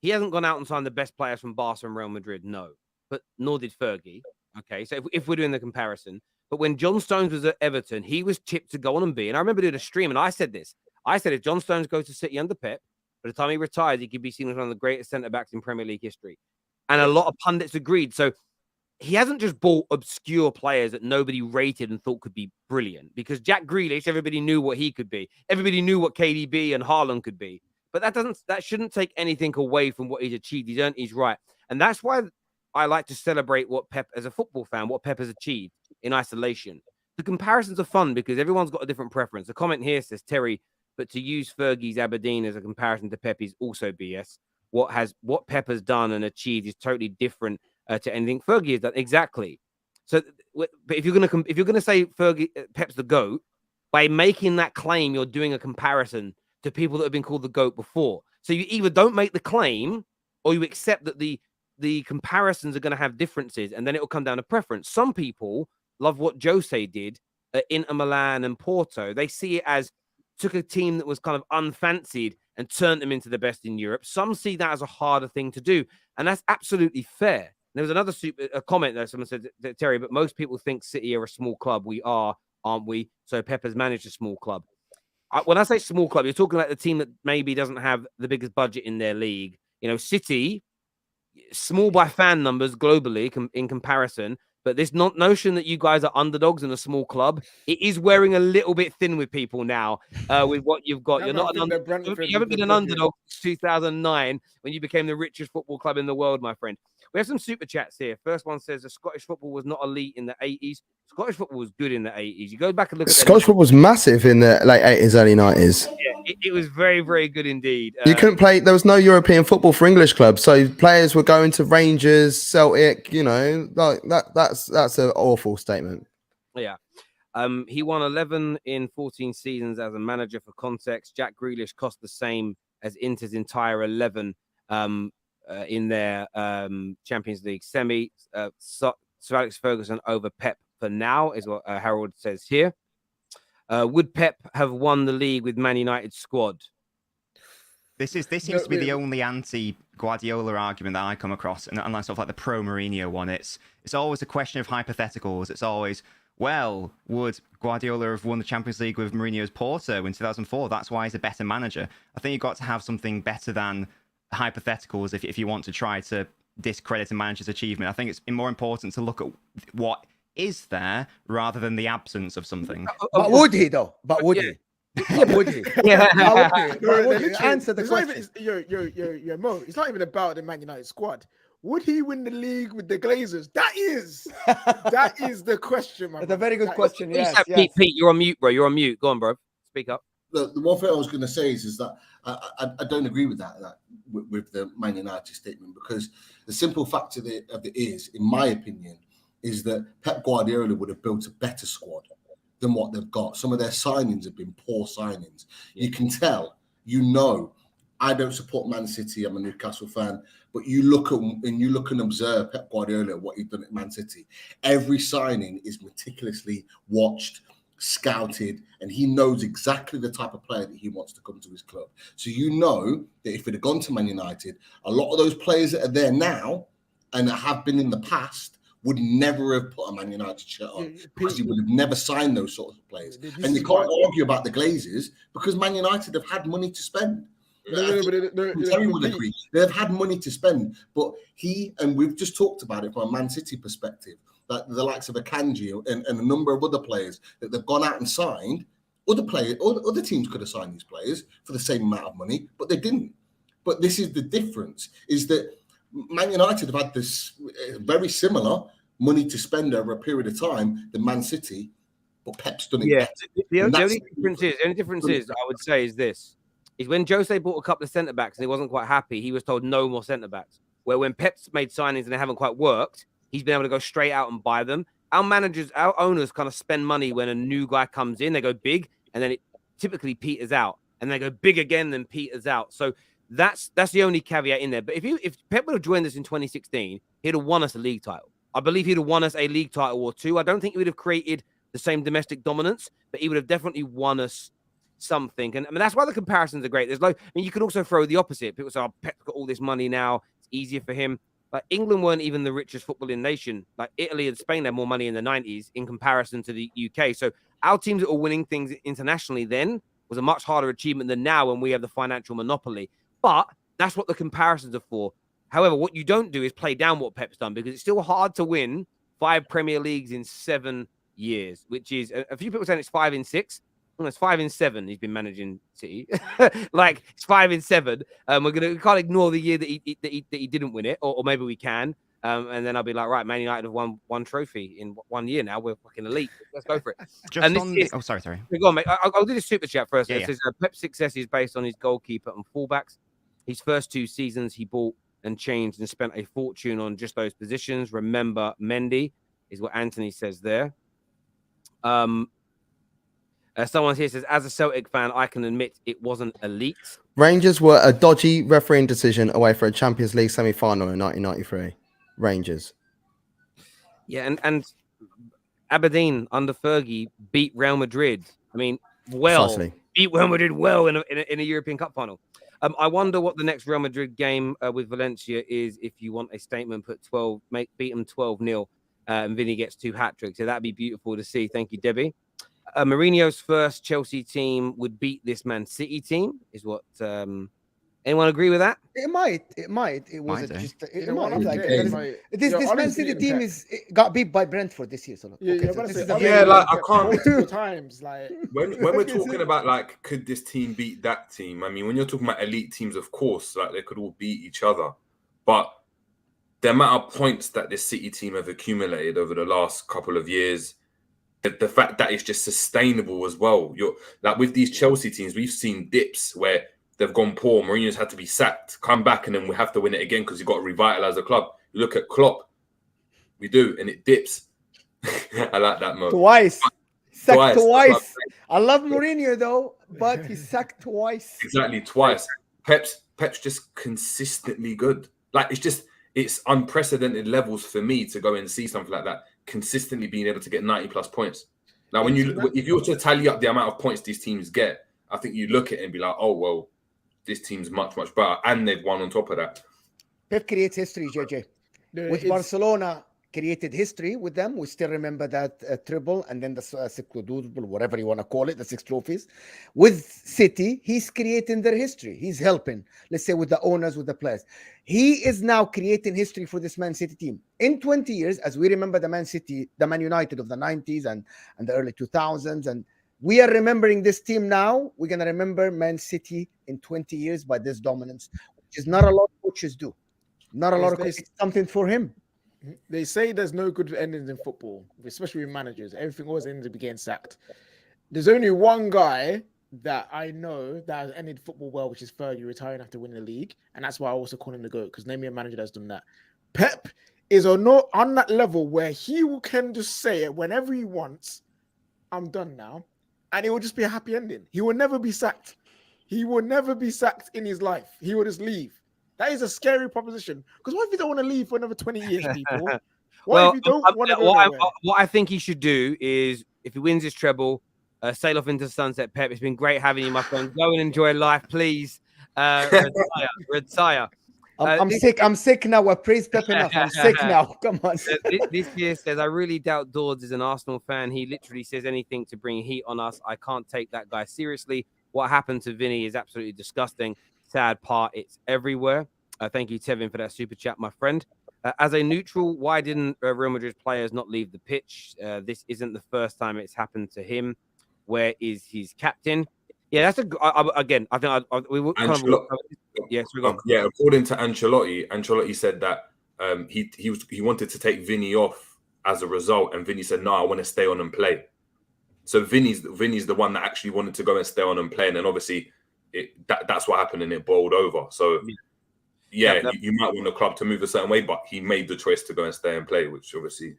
S1: He hasn't gone out and signed the best players from Barca and Real Madrid, no. But nor did Fergie. Okay, so if we're doing the comparison. But when John Stones was at Everton, he was tipped to go on and be. And I remember doing a stream, and I said this. I said if John Stones goes to City under Pep, by the time he retires, he could be seen as one of the greatest centre-backs in Premier League history. And a lot of pundits agreed. So he hasn't just bought obscure players that nobody rated and thought could be brilliant. Because Jack Grealish, everybody knew what he could be. Everybody knew what KDB and Haaland could be. But that shouldn't take anything away from what he's achieved. He's earned his right. And that's why I like to celebrate what Pep, as a football fan, what Pep has achieved in isolation. The comparisons are fun because everyone's got a different preference. The comment here says, Terry, but to use Fergie's Aberdeen as a comparison to Pep is also BS. What Pep has done and achieved is totally different to anything Fergie has done. Exactly. So, but if you're gonna say Pep's the GOAT, by making that claim, you're doing a comparison to people that have been called the GOAT before. So you either don't make the claim or you accept that the comparisons are going to have differences, and then it will come down to preference. Some people love what Jose did at Inter Milan and Porto. They see it as took a team that was kind of unfancied and turned them into the best in Europe. Some see that as a harder thing to do, and that's absolutely fair. There was another comment there. Someone said, Terry, but most people think City are a small club. We are, aren't we? So Pep has managed a small club. When I say small club, you're talking about the team that maybe doesn't have the biggest budget in their league. You know, City, small by fan numbers globally in comparison, but this notion that you guys are underdogs in a small club, it is wearing a little bit thin with people now with what you've got. You're not you haven't been an underdog since 2009 when you became the richest football club in the world, my friend. We have some super chats here. First one says the Scottish football was not elite in the 80s. Scottish football was good in the 80s. You go back and look at
S4: Scottish football was massive in the late 80s, early 90s.
S1: Yeah, it was very, very good indeed.
S4: You couldn't play. There was no European football for English clubs, so players were going to Rangers, Celtic. You know, like that's an awful statement.
S1: Yeah. He won 11 in 14 seasons as a manager. For context, Jack Grealish cost the same as Inter's entire 11 in their Champions League semi. Sir Alex Ferguson over Pep for now is what Harold says here. Would Pep have won the league with Man United squad?
S6: This seems to be the only anti-Guardiola argument that I come across, and unlike stuff like the pro Mourinho one, it's always a question of hypotheticals. It's always, well, would Guardiola have won the Champions League with Mourinho's Porto in 2004? That's why he's a better manager. I think you've got to have something better than hypotheticals if you want to try to discredit a manager's achievement. I think it's more important to look at what is there rather than the absence of something.
S3: But would he though? But would he? Yeah, would he?
S2: Yeah.
S3: Answer the question.
S2: You're Mo. It's not even about the Man United squad. Would he win the league with the Glazers? That is the question, man.
S3: That's a very good question. Yes,
S1: Pete, you're on mute, bro. You're on mute. Go on, bro. Speak up.
S8: the one thing I was going to say is that I don't agree with that with the Man United statement, because the simple fact of it is, in my opinion, is that Pep Guardiola would have built a better squad than what they've got. Some of their signings have been poor signings. You can tell, I don't support Man City. I'm a Newcastle fan, but you look and observe Pep Guardiola, what he's done at Man City. Every signing is meticulously watched, scouted, and he knows exactly the type of player that he wants to come to his club. So that if it had gone to Man United, a lot of those players that are there now and that have been in the past would never have put a Man United shirt on, because he would have never signed those sorts of players. And you can't argue about the Glazers, because Man United have had money to spend. Terry would agree. They've had money to spend, but we've just talked about it from a Man City perspective, that the likes of Akanji and a number of other players that they've gone out and signed. Other teams could have signed these players for the same amount of money, but they didn't. But this is the difference, is that Man United have had this very similar money to spend over a period of time than Man City, but Pep's done it better.
S1: The only difference is, I would say, is this. Is when Jose bought a couple of centre-backs and he wasn't quite happy, he was told no more centre-backs. Where when Pep's made signings and they haven't quite worked, he's been able to go straight out and buy them. Our owners kind of spend money when a new guy comes in. They go big, and then it typically peters out. And they go big again, then peters out. So that's the only caveat in there. But if Pep would have joined us in 2016, he'd have won us a league title. I believe he'd have won us a league title or two. I don't think he would have created the same domestic dominance, but he would have definitely won us something. And I mean, that's why the comparisons are great. You could also throw the opposite. People say, oh, Pep's got all this money now, it's easier for him. Like, England weren't even the richest footballing nation. Like, Italy and Spain had more money in the 90s in comparison to the UK. So our teams that were winning things internationally then was a much harder achievement than now when we have the financial monopoly. But that's what the comparisons are for. However, what you don't do is play down what Pep's done, because it's still hard to win 5 Premier Leagues in 7 years, which is a few people saying it's 5 in 6. Well, it's 5 in 7. He's been managing City. Like, it's 5 in 7. We can't ignore the year that he didn't win it, or maybe we can. And then I'll be like, right, Man United have won 1 trophy in 1 year now. We're fucking elite. Let's go for it.
S6: Sorry.
S1: Go on, mate. I'll do the super chat first.
S6: Yeah,
S1: it says Pep's success is based on his goalkeeper and fullbacks. His first 2 seasons, he bought and changed and spent a fortune on just those positions. Remember Mendy, is what Anthony says there. Someone here says, as a Celtic fan, I can admit it wasn't elite.
S4: Rangers were a dodgy refereeing decision away for a Champions League semi-final in 1993. Rangers.
S1: Yeah, and Aberdeen under Fergie beat Real Madrid. I mean, beat Real Madrid in a European Cup final. I wonder what the next Real Madrid game with Valencia is. If you want a statement, put 12, beat them 12-0, and Vini gets 2 hat-tricks. So that'd be beautiful to see. Thank you, Debbie. Mourinho's first Chelsea team would beat this Man City team, is what anyone agree with that?
S3: It might. It wasn't just. It might. This Man City team got beat by Brentford this year. So
S5: I can't.
S2: Multiple times, like
S5: when we're talking about, like, could this team beat that team? I mean, when you're talking about elite teams, of course, like, they could all beat each other, but the amount of points that this City team have accumulated over the last couple of years, the fact that it's just sustainable as well. You're like, with these Chelsea teams, we've seen dips where they've gone poor. Mourinho's had to be sacked, come back, and then we have to win it again because you've got to revitalize the club. You look at Klopp, we do, and it dips. I like that mode.
S3: Twice. Sacked twice. I love Mourinho though, but he's sacked twice.
S5: Exactly, twice. Pep's just consistently good. Like, it's unprecedented levels for me to go and see something like that. Consistently being able to get 90+ points. Now, if you were to tally up the amount of points these teams get, I think you look at it and be like, oh, well, this team's much, much better. And they've won on top of that.
S3: Pep creates history, JJ. With Barcelona, created history with them. We still remember that treble, and then the quadruple, whatever you want to call it, the 6 trophies. With City, he's creating their history. He's helping, let's say, with the owners, with the players. He is now creating history for this Man City team. In 20 years, as we remember the Man United of the 90s and the early 2000s, and we are remembering this team now, we're going to remember Man City in 20 years by this dominance, which is not a lot of coaches do. Not a lot of coaches. Something for him.
S2: They say there's no good endings in football, especially with managers. Everything always ends up getting sacked. There's only one guy that I know that has ended football well, which is Fergie retiring after winning the league, and that's why I also call him the GOAT, because name me a manager that's done that. Pep is on that level where he can just say it whenever he wants, I'm done now, and it will just be a happy ending. He will never be sacked. He will never be sacked in his life. He will just leave. That is a scary proposition. Because what if you don't want to leave for another 20 years, people? What if you don't want to go nowhere?
S1: What I think he should do is, if he wins his treble, sail off into the sunset. Pep, it's been great having you, my friend. Go and enjoy life, please. Retire.
S3: I'm sick. I'm sick now. I praise Pep enough. I'm sick now. Come on.
S1: This year says, I really doubt Dawes is an Arsenal fan. He literally says anything to bring heat on us. I can't take that guy seriously. What happened to Vinny is absolutely disgusting. Sad part, it's everywhere. Thank you, Tevin, for that super chat, my friend. As a neutral, why didn't Real Madrid players not leave the pitch? This isn't the first time it's happened to him. Where is his captain? Yeah, that's again. I think we will kind of. Yes, we're going.
S5: Yeah, according to Ancelotti said that he wanted to take Vini off as a result, and Vini said, "No, I want to stay on and play." So Vini's the one that actually wanted to go and stay on and play, and then obviously that's what happened, and it boiled over. So yeah, you might want the club to move a certain way, but he made the choice to go and stay and play, which obviously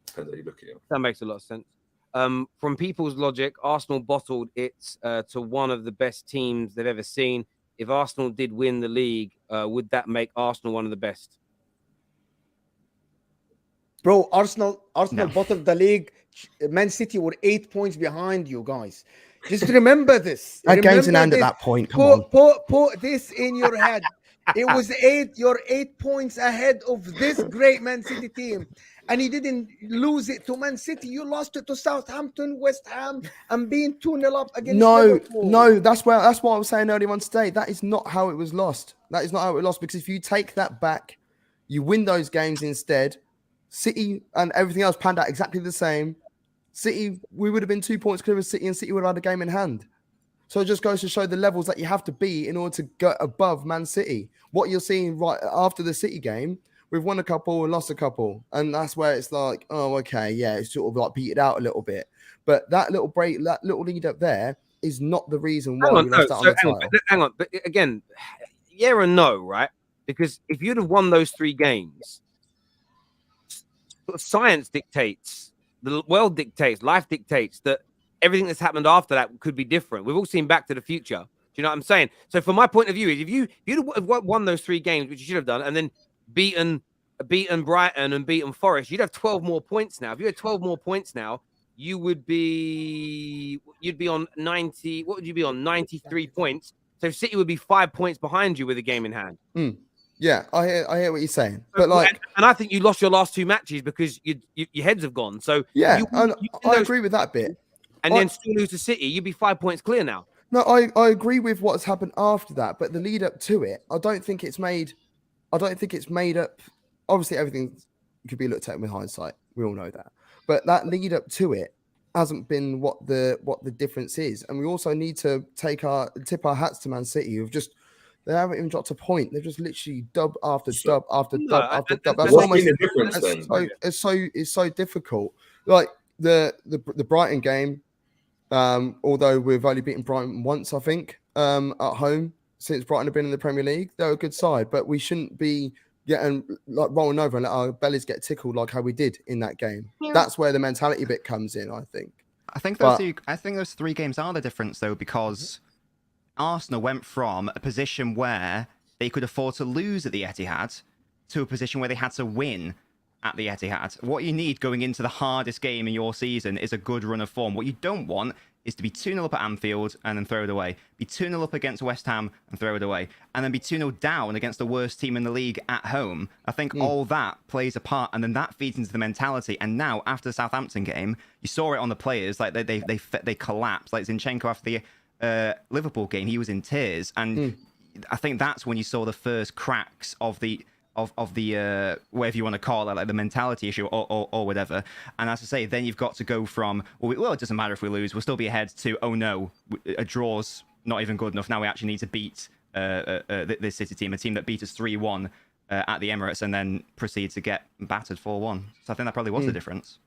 S5: depends how you look at it.
S1: That makes a lot of sense. From people's logic, Arsenal bottled it to one of the best teams they've ever seen. If Arsenal did win the league, would that make Arsenal one of the best?
S3: Bro, Arsenal bottled the league. Man City were 8 points behind you guys. Just remember this.
S4: That game's in hand at that point.
S3: Put this in your head. It was you're 8 points ahead of this great Man City team. And you didn't lose it to Man City. You lost it to Southampton, West Ham, and being 2-0 up against Liverpool.
S4: No, that's what I was saying earlier on today. That is not how it was lost. That is not how it was lost, because if you take that back, you win those games instead. City and everything else panned out exactly the same. City, we would have been 2 points clear of City, and City would have had a game in hand. So it just goes to show the levels that you have to be in order to go above Man City. What you're seeing right after the City game, we've won a couple and lost a couple. And that's where it's like, oh, okay, yeah, it's sort of like beat it out a little bit. But that little break, that little lead up there is not the reason why we lost out on the title.
S1: Hang on. But again, yeah or no, right? Because if you'd have won those 3 games, science dictates, the world dictates, life dictates that everything that's happened after that could be different. We've all seen Back to the Future. Do you know what I'm saying? So from my point of view, is if you'd have won those 3 games, which you should have done, and then beaten Brighton and beaten Forest, you'd have 12 more points now. If you had 12 more points now, you'd be on 90. What would you be on? 93 points. So City would be 5 points behind you with a game in hand.
S4: Yeah, I hear what you're saying, but like,
S1: and I think you lost your last 2 matches because your heads have gone. So
S4: yeah, I agree with that bit.
S1: And then still lose to City, you'd be 5 points clear now.
S4: No, I agree with what's happened after that, but the lead up to it, I don't think it's made up. Obviously, everything could be looked at with hindsight. We all know that, but that lead up to it hasn't been what the difference is, and we also need to tip our hats to Man City, who've just. They haven't even dropped a point. They've just literally dub after dub after dub after dub. That's almost
S5: the difference.
S4: It's so difficult. Like the Brighton game, although we've only beaten Brighton once, I think, at home since Brighton have been in the Premier League. They're a good side, but we shouldn't be getting like rolling over and let our bellies get tickled like how we did in that game. Yeah. That's where the mentality bit comes in, I think.
S6: I think those 3 games are the difference though, because Arsenal went from a position where they could afford to lose at the Etihad to a position where they had to win at the Etihad. What you need going into the hardest game in your season is a good run of form. What you don't want is to be 2-0 up at Anfield and then throw it away. Be 2-0 up against West Ham and throw it away. And then be 2-0 down against the worst team in the league at home. I think all that plays a part, and then that feeds into the mentality. And now, after the Southampton game, you saw it on the players. Like they collapsed. Like Zinchenko after the Liverpool game, he was in tears, and I think that's when you saw the first cracks of the whatever you want to call it, like the mentality issue or whatever. And as I say, then you've got to go from well, it doesn't matter if we lose, we'll still be ahead, to oh no, a draw's not even good enough. Now we actually need to beat this City team, a team that beat us 3-1 at the Emirates, and then proceed to get battered 4-1. So I think that probably was the difference.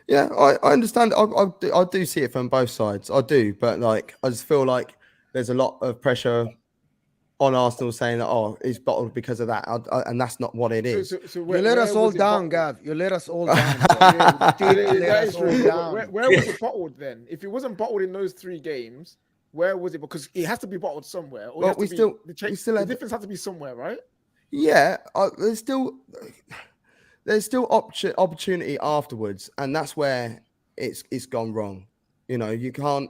S4: Yeah, I understand. I do see it from both sides. I do, but like I just feel like there's a lot of pressure on Arsenal saying that it's bottled because of that, and that's not what it is.
S2: So
S3: You let us all down, Gav. You let us all down. Bro.
S2: Yeah,
S3: You did let
S2: that
S3: us
S2: is
S3: all
S2: true.
S3: down.
S2: Where was it bottled then? If it wasn't bottled in those 3 games, where was it? Because it has to be bottled somewhere. Or
S4: Well,
S2: the difference has to be somewhere, right?
S4: Yeah, there's still opportunity afterwards, and that's where it's gone wrong. You know, you can't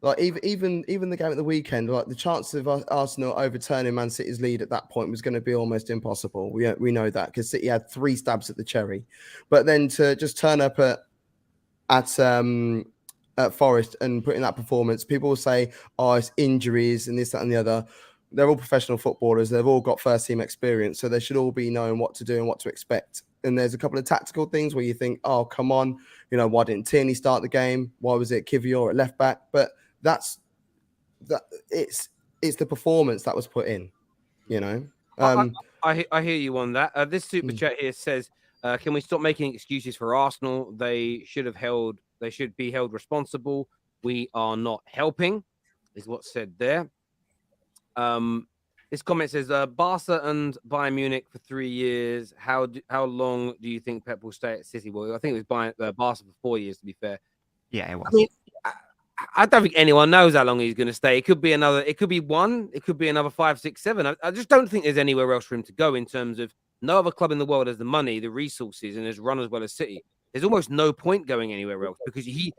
S4: like even the game at the weekend. Like the chance of Arsenal overturning Man City's lead at that point was going to be almost impossible. We know that because City had 3 stabs at the cherry, but then to just turn up at Forest and put in that performance, people will say, "Oh, it's injuries and this, that, and the other." They're all professional footballers. They've all got first team experience, so they should all be knowing what to do and what to expect. And there's a couple of tactical things where you think, "Oh, come on, you know, why didn't Tierney start the game? Why was it Kivior at left back?" But it's the performance that was put in, you know.
S1: I hear you on that. This super chat here says, "Can we stop making excuses for Arsenal? They should be held responsible. We are not helping," is what's said there. This comment says, "Barca and Bayern Munich for 3 years. How long do you think Pep will stay at City?" Well, I think it was Barca for 4 years, to be fair.
S6: Yeah, it was.
S1: I mean, I don't think anyone knows how long he's going to stay. It could be 1. It could be another 5, 6, 7. I just don't think there's anywhere else for him to go in terms of no other club in the world has the money, the resources, and has run as well as City. There's almost no point going anywhere else because he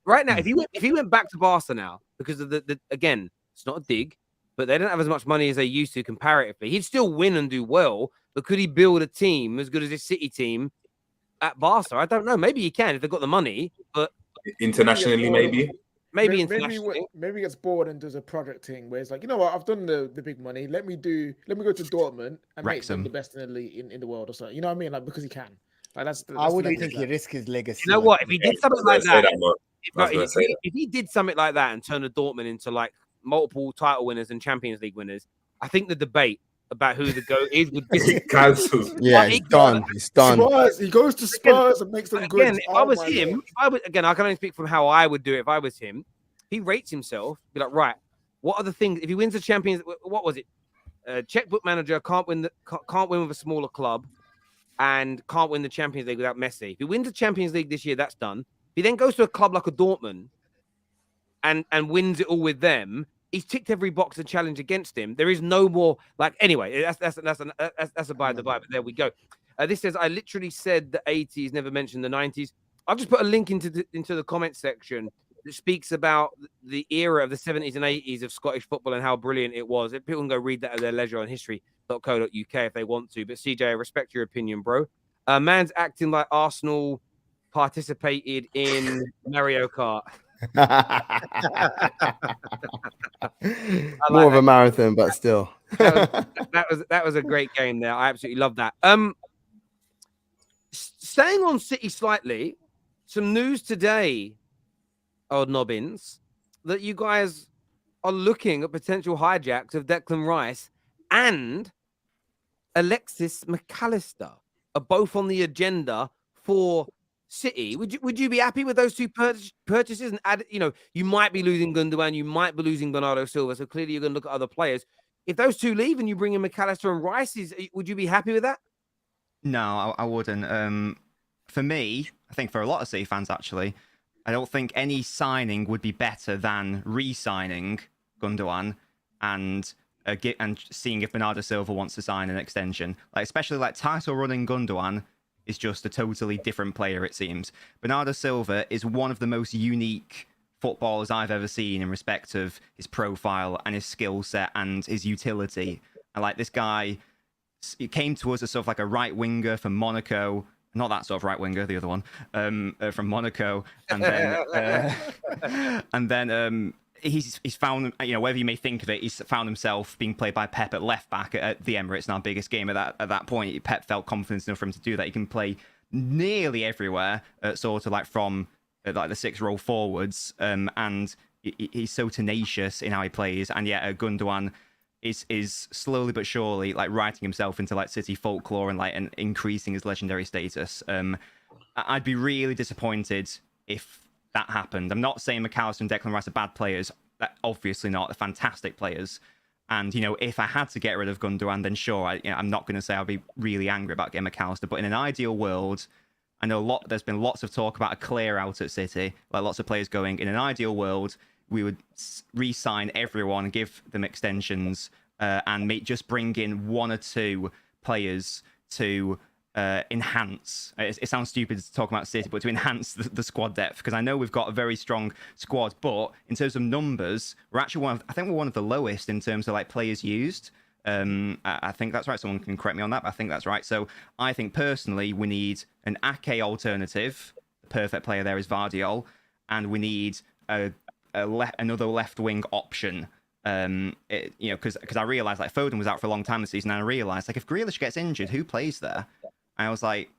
S1: right now, if he went back to Barca now, because of the again, it's not a dig, but they don't have as much money as they used to comparatively. He'd still win and do well, but could he build a team as good as his City team at Barca? I don't know. Maybe he can if they've got the money, but
S5: internationally, maybe
S1: internationally.
S2: Maybe he gets bored and does a project thing where it's like, you know what, I've done the big money. Let me go to Dortmund and make them the best in the league in the world or something. You know what I mean? Like because he can. Like that's
S3: I wouldn't think he risk his legacy.
S1: You know what? If he did something like that,
S5: if
S1: he did something like that and turned the Dortmund into like multiple title winners and Champions League winners, I think the debate about who the GOAT is would be
S5: cancelled.
S4: Yeah, he's done. He's done.
S2: Spurs, he goes to Spurs and makes them good.
S1: Again, if I was him, I can only speak from how I would do it if I was him. He rates himself, be like, right, what are the things? If he wins the Champions, what was it? Checkbook manager can't win with a smaller club, and can't win the Champions League without Messi. If he wins the Champions League this year, that's done. If he then goes to a club like a Dortmund and wins it all with them, he's ticked every box and challenge against him. There is no more like anyway. That's a by the by. But there we go. This says I literally said the 80s, never mentioned the 90s. I've just put a link into the comment section that speaks about the era of the 70s and 80s of Scottish football and how brilliant it was. People can go read that at their leisure on history.co.uk if they want to. But CJ, I respect your opinion, bro. Man's acting like Arsenal participated in Mario Kart.
S4: More of a marathon, but still.
S1: that was a great game there. I absolutely love that. Staying on City slightly, some news today, old Nobbins, that you guys are looking at potential hijacks of Declan Rice and Alexis McAllister are both on the agenda for City. Would you be happy with those two purchases? And add, you might be losing Gundogan, you might be losing Bernardo Silva, so clearly you're going to look at other players. If those two leave and you bring in McAllister and Rice, would you be happy with that?
S6: No, I wouldn't. For me, I think for a lot of City fans, actually, I don't think any signing would be better than re-signing Gundogan and seeing if Bernardo Silva wants to sign an extension. Like especially like title running Gundogan is just a totally different player, it seems. Bernardo Silva is one of the most unique footballers I've ever seen in respect of his profile and his skill set and his utility. And like this guy, he came to us as sort of like a right winger from Monaco. Not that sort of right winger, the other one, from Monaco, and then he's found, whatever you may think of it, he's found himself being played by Pep at left back at the Emirates, in our biggest game at that point. Pep felt confident enough for him to do that. He can play nearly everywhere, sort of like from like the 6 row forwards, and he's so tenacious in how he plays. And yet, Gundogan is slowly but surely like writing himself into like City folklore and increasing his legendary status. I'd be really disappointed if that happened. I'm not saying McAllister and Declan Rice are bad players. Obviously not. They're fantastic players. And, if I had to get rid of Gundogan, then sure, I'm not going to say I'll be really angry about getting McAllister. But in an ideal world, I know there's been lots of talk about a clear out at City, like lots of players going. In an ideal world, we would re-sign everyone, give them extensions, and just bring in 1 or 2 players to enhance. It sounds stupid to talk about City, but to enhance the squad depth, because I know we've got a very strong squad, but in terms of numbers, we're actually I think we're one of the lowest in terms of like players used. I think that's right. Someone can correct me on that, but I think that's right. So I think personally we need an Ake alternative. The perfect player there is Vardiol, and we need another left wing option. Because I realised like Foden was out for a long time this season, and I realised like if Grealish gets injured, who plays there? And I was like,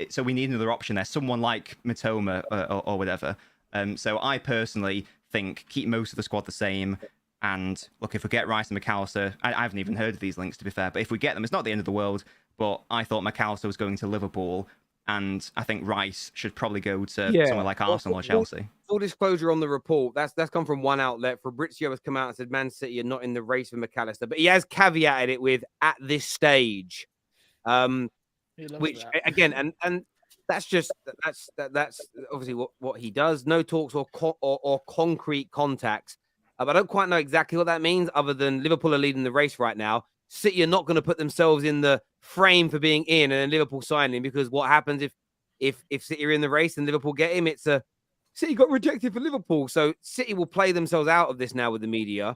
S6: so we need another option there, someone like Mitoma or whatever. So I personally think keep most of the squad the same. And look, if we get Rice and McAllister, I haven't even heard of these links to be fair, but if we get them, it's not the end of the world. But I thought McAllister was going to Liverpool, and I think Rice should probably go to somewhere like Arsenal or Chelsea.
S1: Full disclosure on the report, that's come from one outlet. Fabrizio has come out and said Man City are not in the race for McAllister, but he has caveated it with "at this stage," which again, and that's obviously what he does. No talks or concrete contacts. But I don't quite know exactly what that means, other than Liverpool are leading the race right now. City are not going to put themselves in the frame for being in, and then Liverpool signing, because what happens if City are in the race and Liverpool get him? It's City got rejected for Liverpool, so City will play themselves out of this now with the media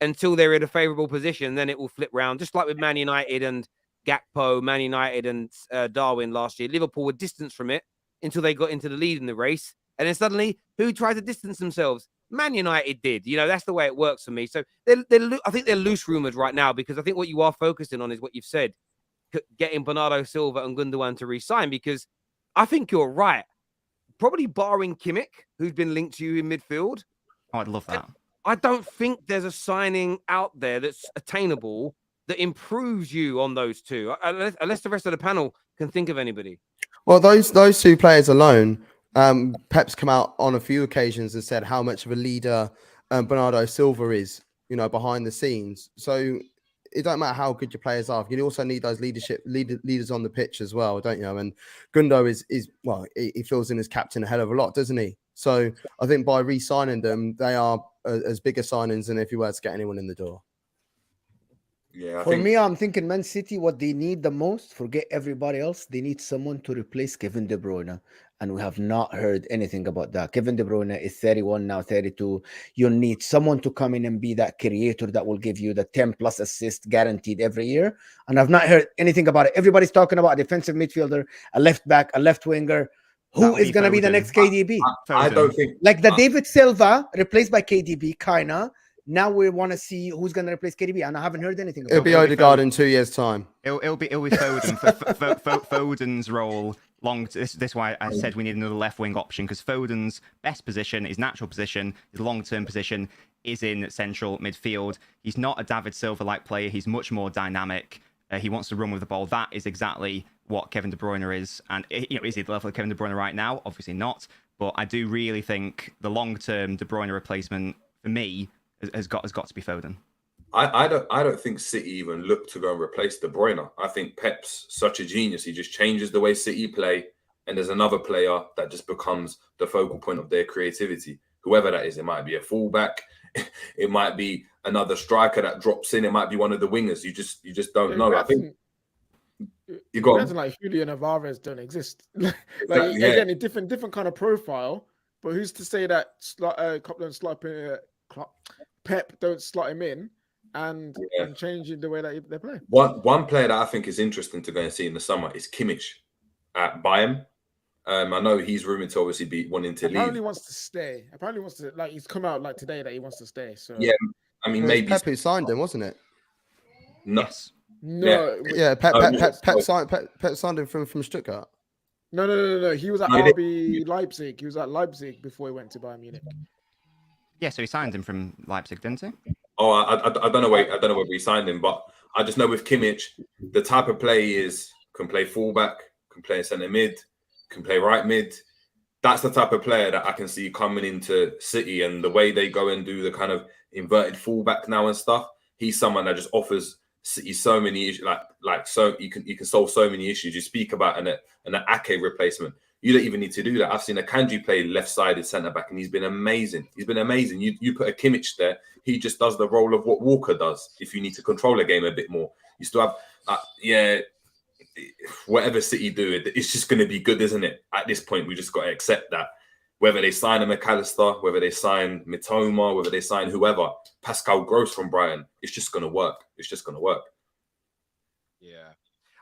S1: until they're in a favourable position. Then it will flip round, just like with Man United and Gakpo, Man United and Darwin last year. Liverpool were distanced from it until they got into the lead in the race, and then suddenly, who tried to distance themselves? Man United did. That's the way it works for me. So I think they're loose rumored right now, because I think what you are focusing on is what you've said, getting Bernardo Silva and Gundogan to re-sign, because I think you're right. Probably barring Kimmich, who's been linked to you in midfield.
S6: Oh, I'd love that.
S1: I don't think there's a signing out there that's attainable that improves you on those two, unless the rest of the panel can think of anybody.
S4: Well, those 2 players alone, Pep's come out on a few occasions and said how much of a leader Bernardo Silva is, behind the scenes. So it don't matter how good your players are. You also need those leaders on the pitch as well, don't you? And Gundo is he fills in as captain a hell of a lot, doesn't he? So I think by re-signing them, they are as big a signings than if you were to get anyone in the door.
S5: Yeah,
S3: For me, I'm thinking Man City, what they need the most, forget everybody else, they need someone to replace Kevin De Bruyne. And we have not heard anything about that. Kevin De Bruyne is 31 now, 32. You need someone to come in and be that creator that will give you the 10 plus assists guaranteed every year. And I've not heard anything about it. Everybody's talking about a defensive midfielder, a left back, a left winger. Who is going to be the next KDB?
S5: I don't think
S3: like the David Silva replaced by KDB, kinda. Now we want to see who's going to replace KDB, and I haven't heard anything about it.
S4: It'll be Odegaard in 2 years' time.
S6: It'll be Foden. Foden's role This is why I said we need another left wing option, because Foden's best position, his natural position, his long-term position is in central midfield. He's not a David Silva-like player. He's much more dynamic. He wants to run with the ball. That is exactly what Kevin De Bruyne is. And is he at the level of Kevin De Bruyne right now? Obviously not. But I do really think the long-term De Bruyne replacement for me has got to be Foden.
S5: I don't think City even look to go and replace De Bruyne. I think Pep's such a genius. He just changes the way City play, and there's another player that just becomes the focal point of their creativity. Whoever that is, it might be a fullback, it might be another striker that drops in, it might be one of the wingers. You just don't know. I think you got
S2: imagine like Julian Alvarez don't exist. Again, a different kind of profile. But who's to say that Pep don't slot him in and changing the way that they play?
S5: One player that I think is interesting to go and see in the summer is Kimmich at Bayern. I know he's rumored to obviously be wanting to leave.
S2: Apparently wants to stay. Apparently wants to, like, he's come out like today that he wants to stay. So
S5: yeah, I mean, maybe
S4: Pep who signed him, wasn't it?
S5: No.
S6: Yes.
S2: No.
S4: Yeah, Pep signed him from Stuttgart.
S2: No. He was at RB Leipzig. He was at Leipzig before he went to Bayern Munich.
S6: Yeah, so he signed him from Leipzig, didn't he?
S5: Oh, I don't know. I don't know whether he signed him, but I just know with Kimmich, the type of play he is, can play fullback, can play centre mid, can play right mid. That's the type of player that I can see coming into City, and the way they go and do the kind of inverted fullback now and stuff. He's someone that just offers City so many issues, so you can solve so many issues. You speak about an Ake replacement. You don't even need to do that. I've seen Akanji play left-sided centre-back, and he's been amazing. He's been amazing. You put a Kimmich there, he just does the role of what Walker does if you need to control a game a bit more. You still have, whatever City do, it's just going to be good, isn't it? At this point, we just got to accept that. Whether they sign a McAllister, whether they sign Mitoma, whether they sign whoever, Pascal Gross from Brighton, it's just going to work. It's just going to work.
S1: Yeah.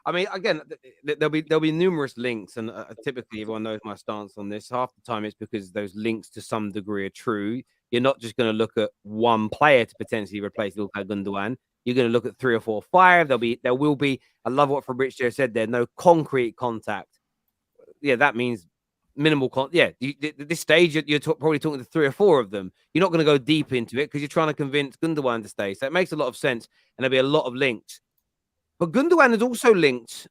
S1: I mean, again, there'll be numerous links, and typically everyone knows my stance on this. Half the time, it's because those links to some degree are true. You're not just going to look at one player to potentially replace ilkay Gundogan. You're going to look at 3 or 4 or 5. There will be. I love what Fabrizio said there. No concrete contact. Yeah, that means minimal. At this stage, you're probably talking to 3 or 4 of them. You're not going to go deep into it because you're trying to convince Gundogan to stay. So it makes a lot of sense, and there'll be a lot of links. But Gundogan is also linked,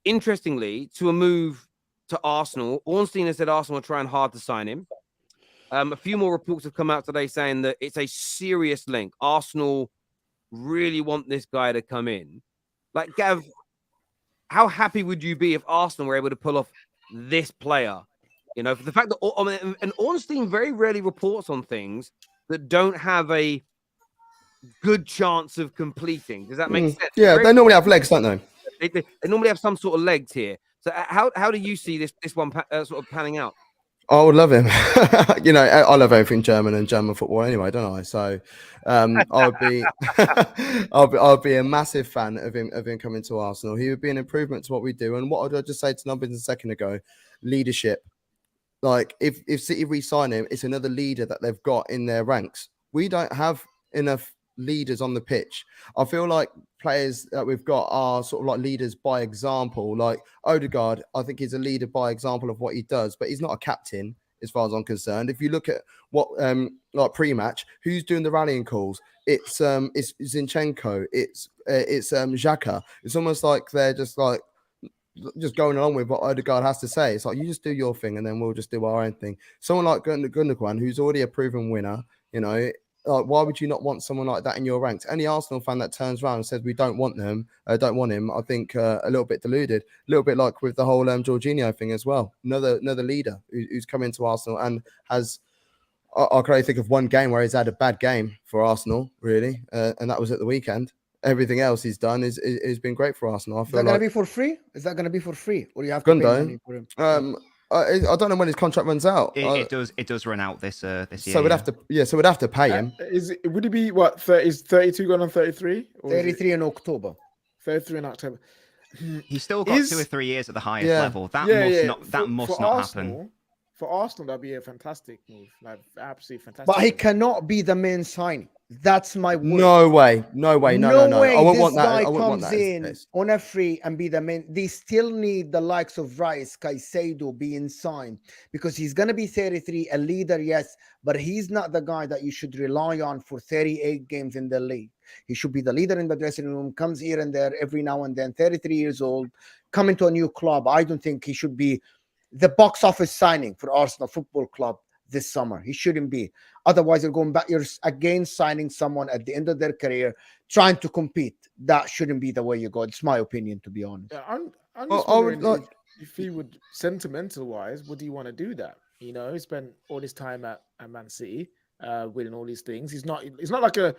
S1: interestingly, to a move to Arsenal. Ornstein has said Arsenal are trying hard to sign him. A few more reports have come out today saying that it's a serious link. Arsenal really want this guy to come in. Like, Gav, how happy would you be if Arsenal were able to pull off this player? You know, for the fact that and Ornstein very rarely reports on things that don't have a good chance of completing. Does that make sense?
S4: Yeah, they normally have legs, don't they?
S1: They normally have some sort of legs here. So how do you see this one sort of panning out?
S4: I would love him. You know, I love everything German and German football anyway, don't I? So I'll be a massive fan of him coming to Arsenal. He would be an improvement to what we do. And what did I just say to Numbers a second ago? Leadership. Like, if City re-sign him, it's another leader that they've got in their ranks. We don't have enough leaders on the pitch. I feel like players that we've got are sort of like leaders by example. Like Odegaard, I think he's a leader by example of what he does, but he's not a captain as far as I'm concerned. If you look at what like pre-match, who's doing the rallying calls? It's Zinchenko, it's Xhaka. It's almost like they're just going along with what Odegaard has to say. It's like, you just do your thing and then we'll just do our own thing. Someone like Gundogan, who's already a proven winner, you know, why would you not want someone like that in your ranks? Any Arsenal fan that turns around and says we don't want him, I think a little bit deluded. A little bit like with the whole Jorginho thing as well. Another leader who's come into Arsenal and has. I can only think of one game where he's had a bad game for Arsenal, really, and that was at the weekend. Everything else he's done is been great for Arsenal. I feel
S3: Is that going to be for free? Is that going to be for free, or you have to pay money for him?
S4: I don't know when his contract runs out.
S6: It does run out this year.
S4: So we'd have to pay him.
S2: Would it be what? Is 32 going on 33?
S3: 33 in October.
S2: 33 in October.
S6: He's still got 2 or 3 years at the highest level. That must not happen.
S2: For Arsenal, that'd be a fantastic move. Like, absolutely fantastic.
S3: But he cannot be the main signing. That's my word.
S4: No way. No.
S3: Way
S4: I wouldn't want that.
S3: Guy
S4: I wouldn't want
S3: comes
S4: that
S3: in on a free and be the main. They still need the likes of Rice, Caicedo being signed because he's going to be 33, a leader, yes, but he's not the guy that you should rely on for 38 games in the league. He should be the leader in the dressing room, comes here and there every now and then, 33 years old, coming to a new club. I don't think he should be the box office signing for Arsenal Football Club this summer. He shouldn't be. Otherwise, you're going back. You're again signing someone at the end of their career, trying to compete. That shouldn't be the way you go. It's my opinion, to be honest.
S2: Yeah, I'm just wondering if he would, sentimental wise, would he want to do that? You know, he spent all his time at Man City, winning all these things. It's not like a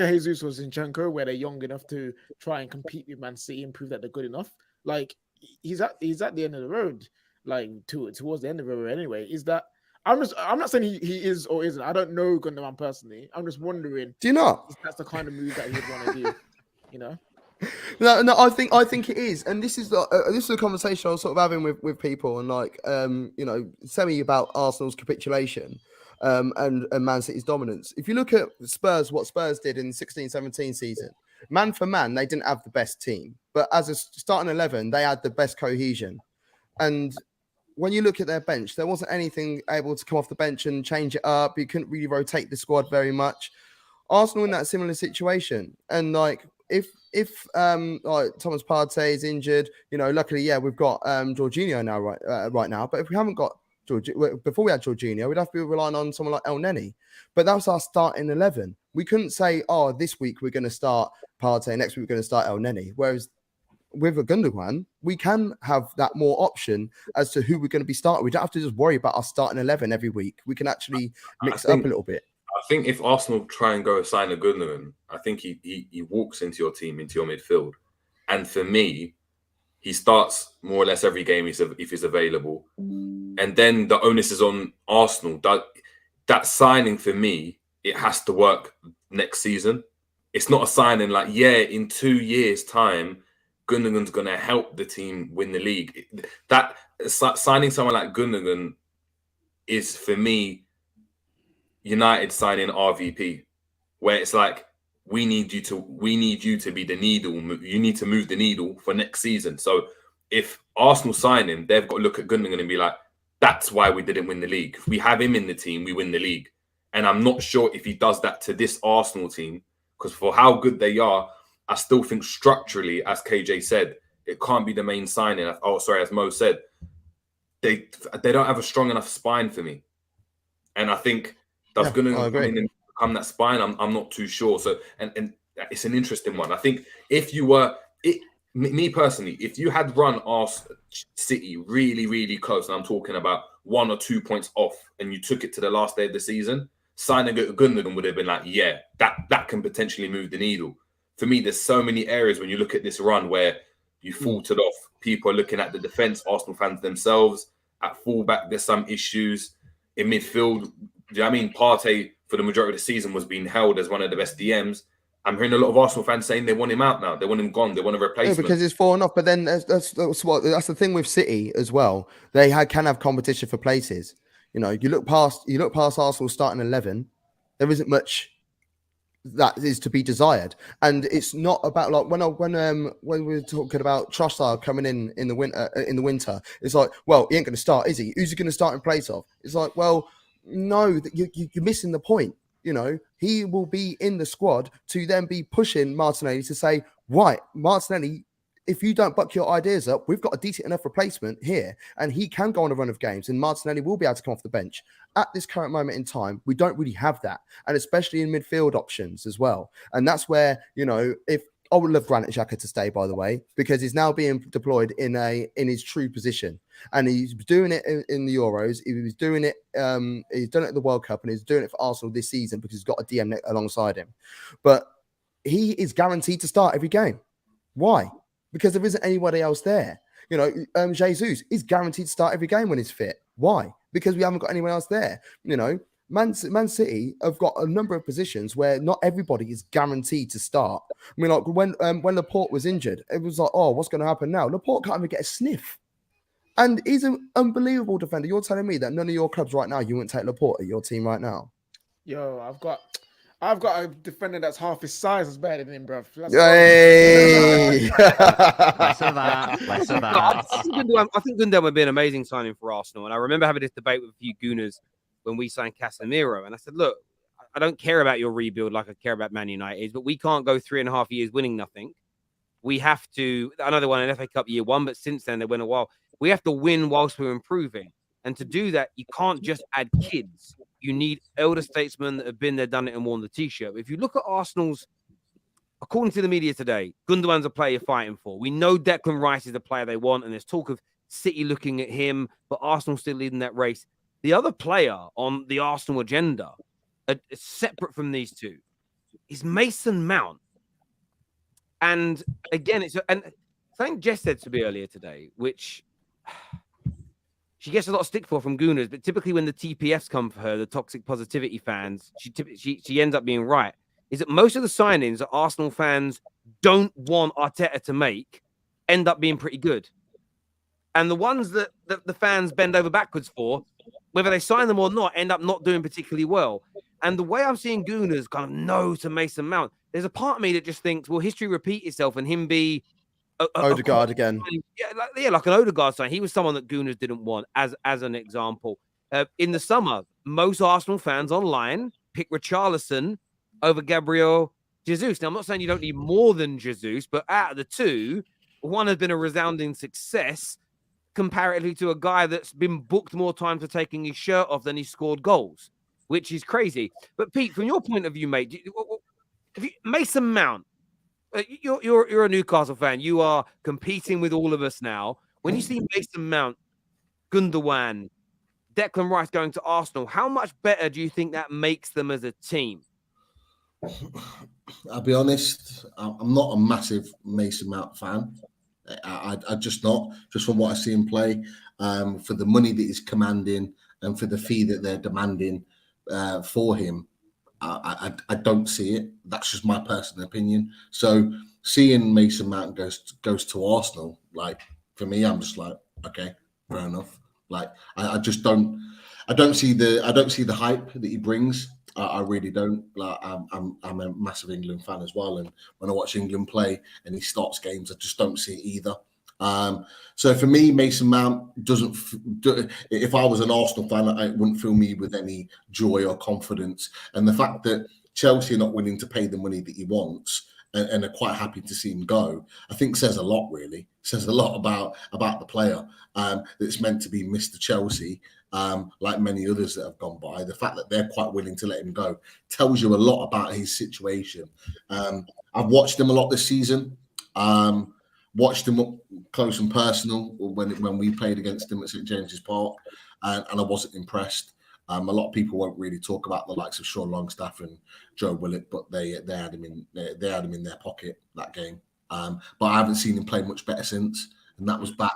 S2: Jesus or Zinchenko where they're young enough to try and compete with Man City and prove that they're good enough. Like he's at the end of the road. Like towards the end of the road anyway. Is that I'm not saying he is or isn't. I don't know Gundogan personally. I'm just wondering.
S4: Do you not?
S2: If that's the kind of move that he'd want to do. You know.
S4: No. I think it is, and this is a conversation I was sort of having with people, and like you know, semi about Arsenal's capitulation, and Man City's dominance. If you look at Spurs, what Spurs did in the 16-17 season, man for man, they didn't have the best team, but as a starting 11, they had the best cohesion. And when you look at their bench, there wasn't anything able to come off the bench and change it up. You couldn't really rotate the squad very much. Arsenal in that similar situation. And like if like Thomas Partey is injured, you know, luckily, yeah, we've got Jorginho now right now. But if we haven't got before we had Jorginho, we'd have to be relying on someone like El Neni. But that was our starting 11. We couldn't say, oh, this week we're going to start Partey, next week we're going to start El Neni. Whereas with a Gundogan, we can have that more option as to who we're going to be starting. We don't have to just worry about our starting 11 every week. We can actually mix it up a little bit.
S5: I think if Arsenal try and go sign a Gundogan, I think he walks into your team, into your midfield. And for me, he starts more or less every game if he's available. And then the onus is on Arsenal. That signing for me, it has to work next season. It's not a signing like, yeah, in 2 years' time, Gundogan's going to help the team win the league. That signing someone like Gundogan is, for me, United signing RVP, where it's like, we need you to be the needle. You need to move the needle for next season. So if Arsenal sign him, they've got to look at Gundogan and be like, that's why we didn't win the league. If we have him in the team, we win the league. And I'm not sure if he does that to this Arsenal team, because for how good they are, I still think structurally, as KJ said, it can't be the main signing. As Mo said, they don't have a strong enough spine for me. And I think that's going to come in and become that spine. I'm not too sure. So, and it's an interesting one. I think if you were, me personally, if you had run City really, really close, and I'm talking about 1 or 2 points off, and you took it to the last day of the season, signing Gundogan would have been like, yeah, that can potentially move the needle. For me, there's so many areas when you look at this run where you faltered off. People are looking at the defense, Arsenal fans themselves. At fullback, there's some issues. In midfield, do you know what I mean? Partey, for the majority of the season, was being held as one of the best DMs. I'm hearing a lot of Arsenal fans saying they want him out now. They want him gone. They want a replacement.
S4: Yeah, because it's fallen off. But then that's the thing with City as well. They can have competition for places. You know, you look past Arsenal starting 11. There isn't much that is to be desired, and it's not about like when we were talking about Trossard coming in the winter. It's like, well, he ain't going to start, is he? Who's he going to start in place of? It's like, well, no, you're missing the point. You know, he will be in the squad to then be pushing Martinelli to say, right, Martinelli, if you don't buck your ideas up, we've got a decent enough replacement here, and he can go on a run of games, and Martinelli will be able to come off the bench. At this current moment in time, we don't really have that, and especially in midfield options as well. And that's where, you know, if I would love Granit Xhaka to stay, by the way, because he's now being deployed in his true position, and he's doing it in the Euros. He was doing it. He's done it at the World Cup, and he's doing it for Arsenal this season because he's got a DM alongside him. But he is guaranteed to start every game. Why? Because there isn't anybody else there. You know, Jesus is guaranteed to start every game when he's fit. Why? Because we haven't got anyone else there. You know, Man City have got a number of positions where not everybody is guaranteed to start. I mean, like when Laporte was injured, it was like, oh, what's going to happen now? Laporte can't even get a sniff. And he's an unbelievable defender. You're telling me that none of your clubs right now, you wouldn't take Laporte at your team right now?
S2: Yo, I've got a defender that's half his size is better than him, bro.
S4: Hey!
S6: Less of that.
S1: I think Gundogan would be an amazing signing for Arsenal. And I remember having this debate with a few Gooners when we signed Casemiro. And I said, look, I don't care about your rebuild like I care about Man United, but we can't go 3.5 years winning nothing. We have to, I know they won an FA Cup year 1, but since then they went a while. We have to win whilst we're improving. And to do that, you can't just add kids. You need elder statesmen that have been there, done it, and worn the T-shirt. If you look at Arsenal's, according to the media today, Gundogan's a player you're fighting for. We know Declan Rice is the player they want, and there's talk of City looking at him, but Arsenal still leading that race. The other player on the Arsenal agenda, separate from these two, is Mason Mount. And again, and something Jess said to me earlier today, which she gets a lot of stick for from Gooners, but typically when the TPFs come for her, the toxic positivity fans, she ends up being right, is that most of the signings that Arsenal fans don't want Arteta to make end up being pretty good. And the ones that the fans bend over backwards for, whether they sign them or not, end up not doing particularly well. And the way I'm seeing Gooners kind of no to Mason Mount, there's a part of me that just thinks, will history repeat itself and him be
S4: Odegaard again?
S1: Yeah, like an Odegaard sign. He was someone that Gooners didn't want, as an example. In the summer, most Arsenal fans online pick Richarlison over Gabriel Jesus. Now, I'm not saying you don't need more than Jesus, but out of the two, one has been a resounding success comparatively to a guy that's been booked more times for taking his shirt off than he scored goals, which is crazy. But Pete, from your point of view, mate, Mason Mount, you're a Newcastle fan. You are competing with all of us now. When you see Mason Mount, Gundogan, Declan Rice going to Arsenal, how much better do you think that makes them as a team?
S8: I'll be honest, I'm not a massive Mason Mount fan. I just not, just from what I see him play, for the money that he's commanding and for the fee that they're demanding for him. I don't see it. That's just my personal opinion. So seeing Mason Mount goes to Arsenal, like for me, I'm just like, okay, fair enough. Like I just don't see the hype that he brings. I really don't. Like I'm a massive England fan as well, and when I watch England play and he starts games, I just don't see it either. So for me, Mason Mount doesn't. If I was an Arsenal fan, it wouldn't fill me with any joy or confidence. And the fact that Chelsea are not willing to pay the money that he wants and are quite happy to see him go, I think says a lot. Really says a lot about the player that's meant to be Mr. Chelsea. Like many others that have gone by, the fact that they're quite willing to let him go tells you a lot about his situation. I've watched him a lot this season. Watched him up close and personal when we played against him at St James's Park, and I wasn't impressed. A lot of people won't really talk about the likes of Sean Longstaff and Joe Willett, but they had him in their pocket that game. But I haven't seen him play much better since, and that was back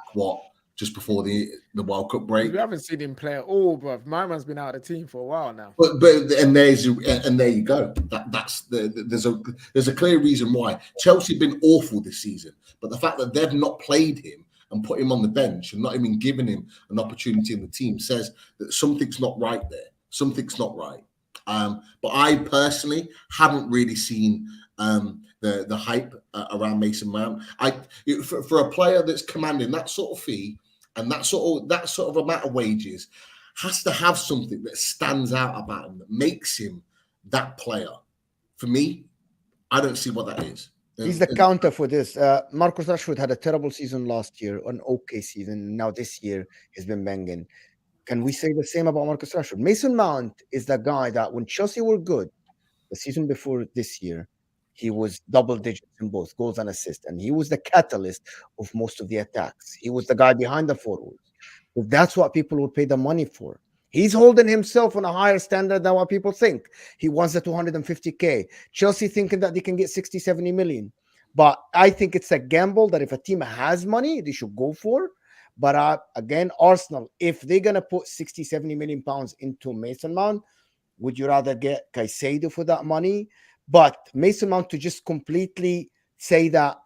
S8: just before the World Cup break.
S2: We haven't seen him play at all, bro. My man's been out of the team for a while now.
S8: But there you go. There's a clear reason why Chelsea have been awful this season, but the fact that they've not played him and put him on the bench and not even given him an opportunity in the team says that something's not right there. Something's not right. But I personally haven't really seen the hype around Mason Mount. For a player that's commanding that sort of fee and that sort of amount of wages, has to have something that stands out about him that makes him that player. For me, I don't see what that is.
S3: He's the counter for this. Marcus Rashford had a terrible season last year, an okay season. Now this year he's been banging. Can we say the same about Marcus Rashford? Mason Mount is the guy that when Chelsea were good, the season before this year, he was double digits in both goals and assists, and he was the catalyst of most of the attacks. He was the guy behind the forwards. But that's what people would pay the money for. He's holding himself on a higher standard than what people think. He wants the 250K. Chelsea thinking that they can get 60, 70 million. But I think it's a gamble that if a team has money, they should go for. But again, Arsenal, if they're going to put 60, 70 million pounds into Mason Mount, would you rather get Caicedo for that money? But Mason Mount to just completely say that,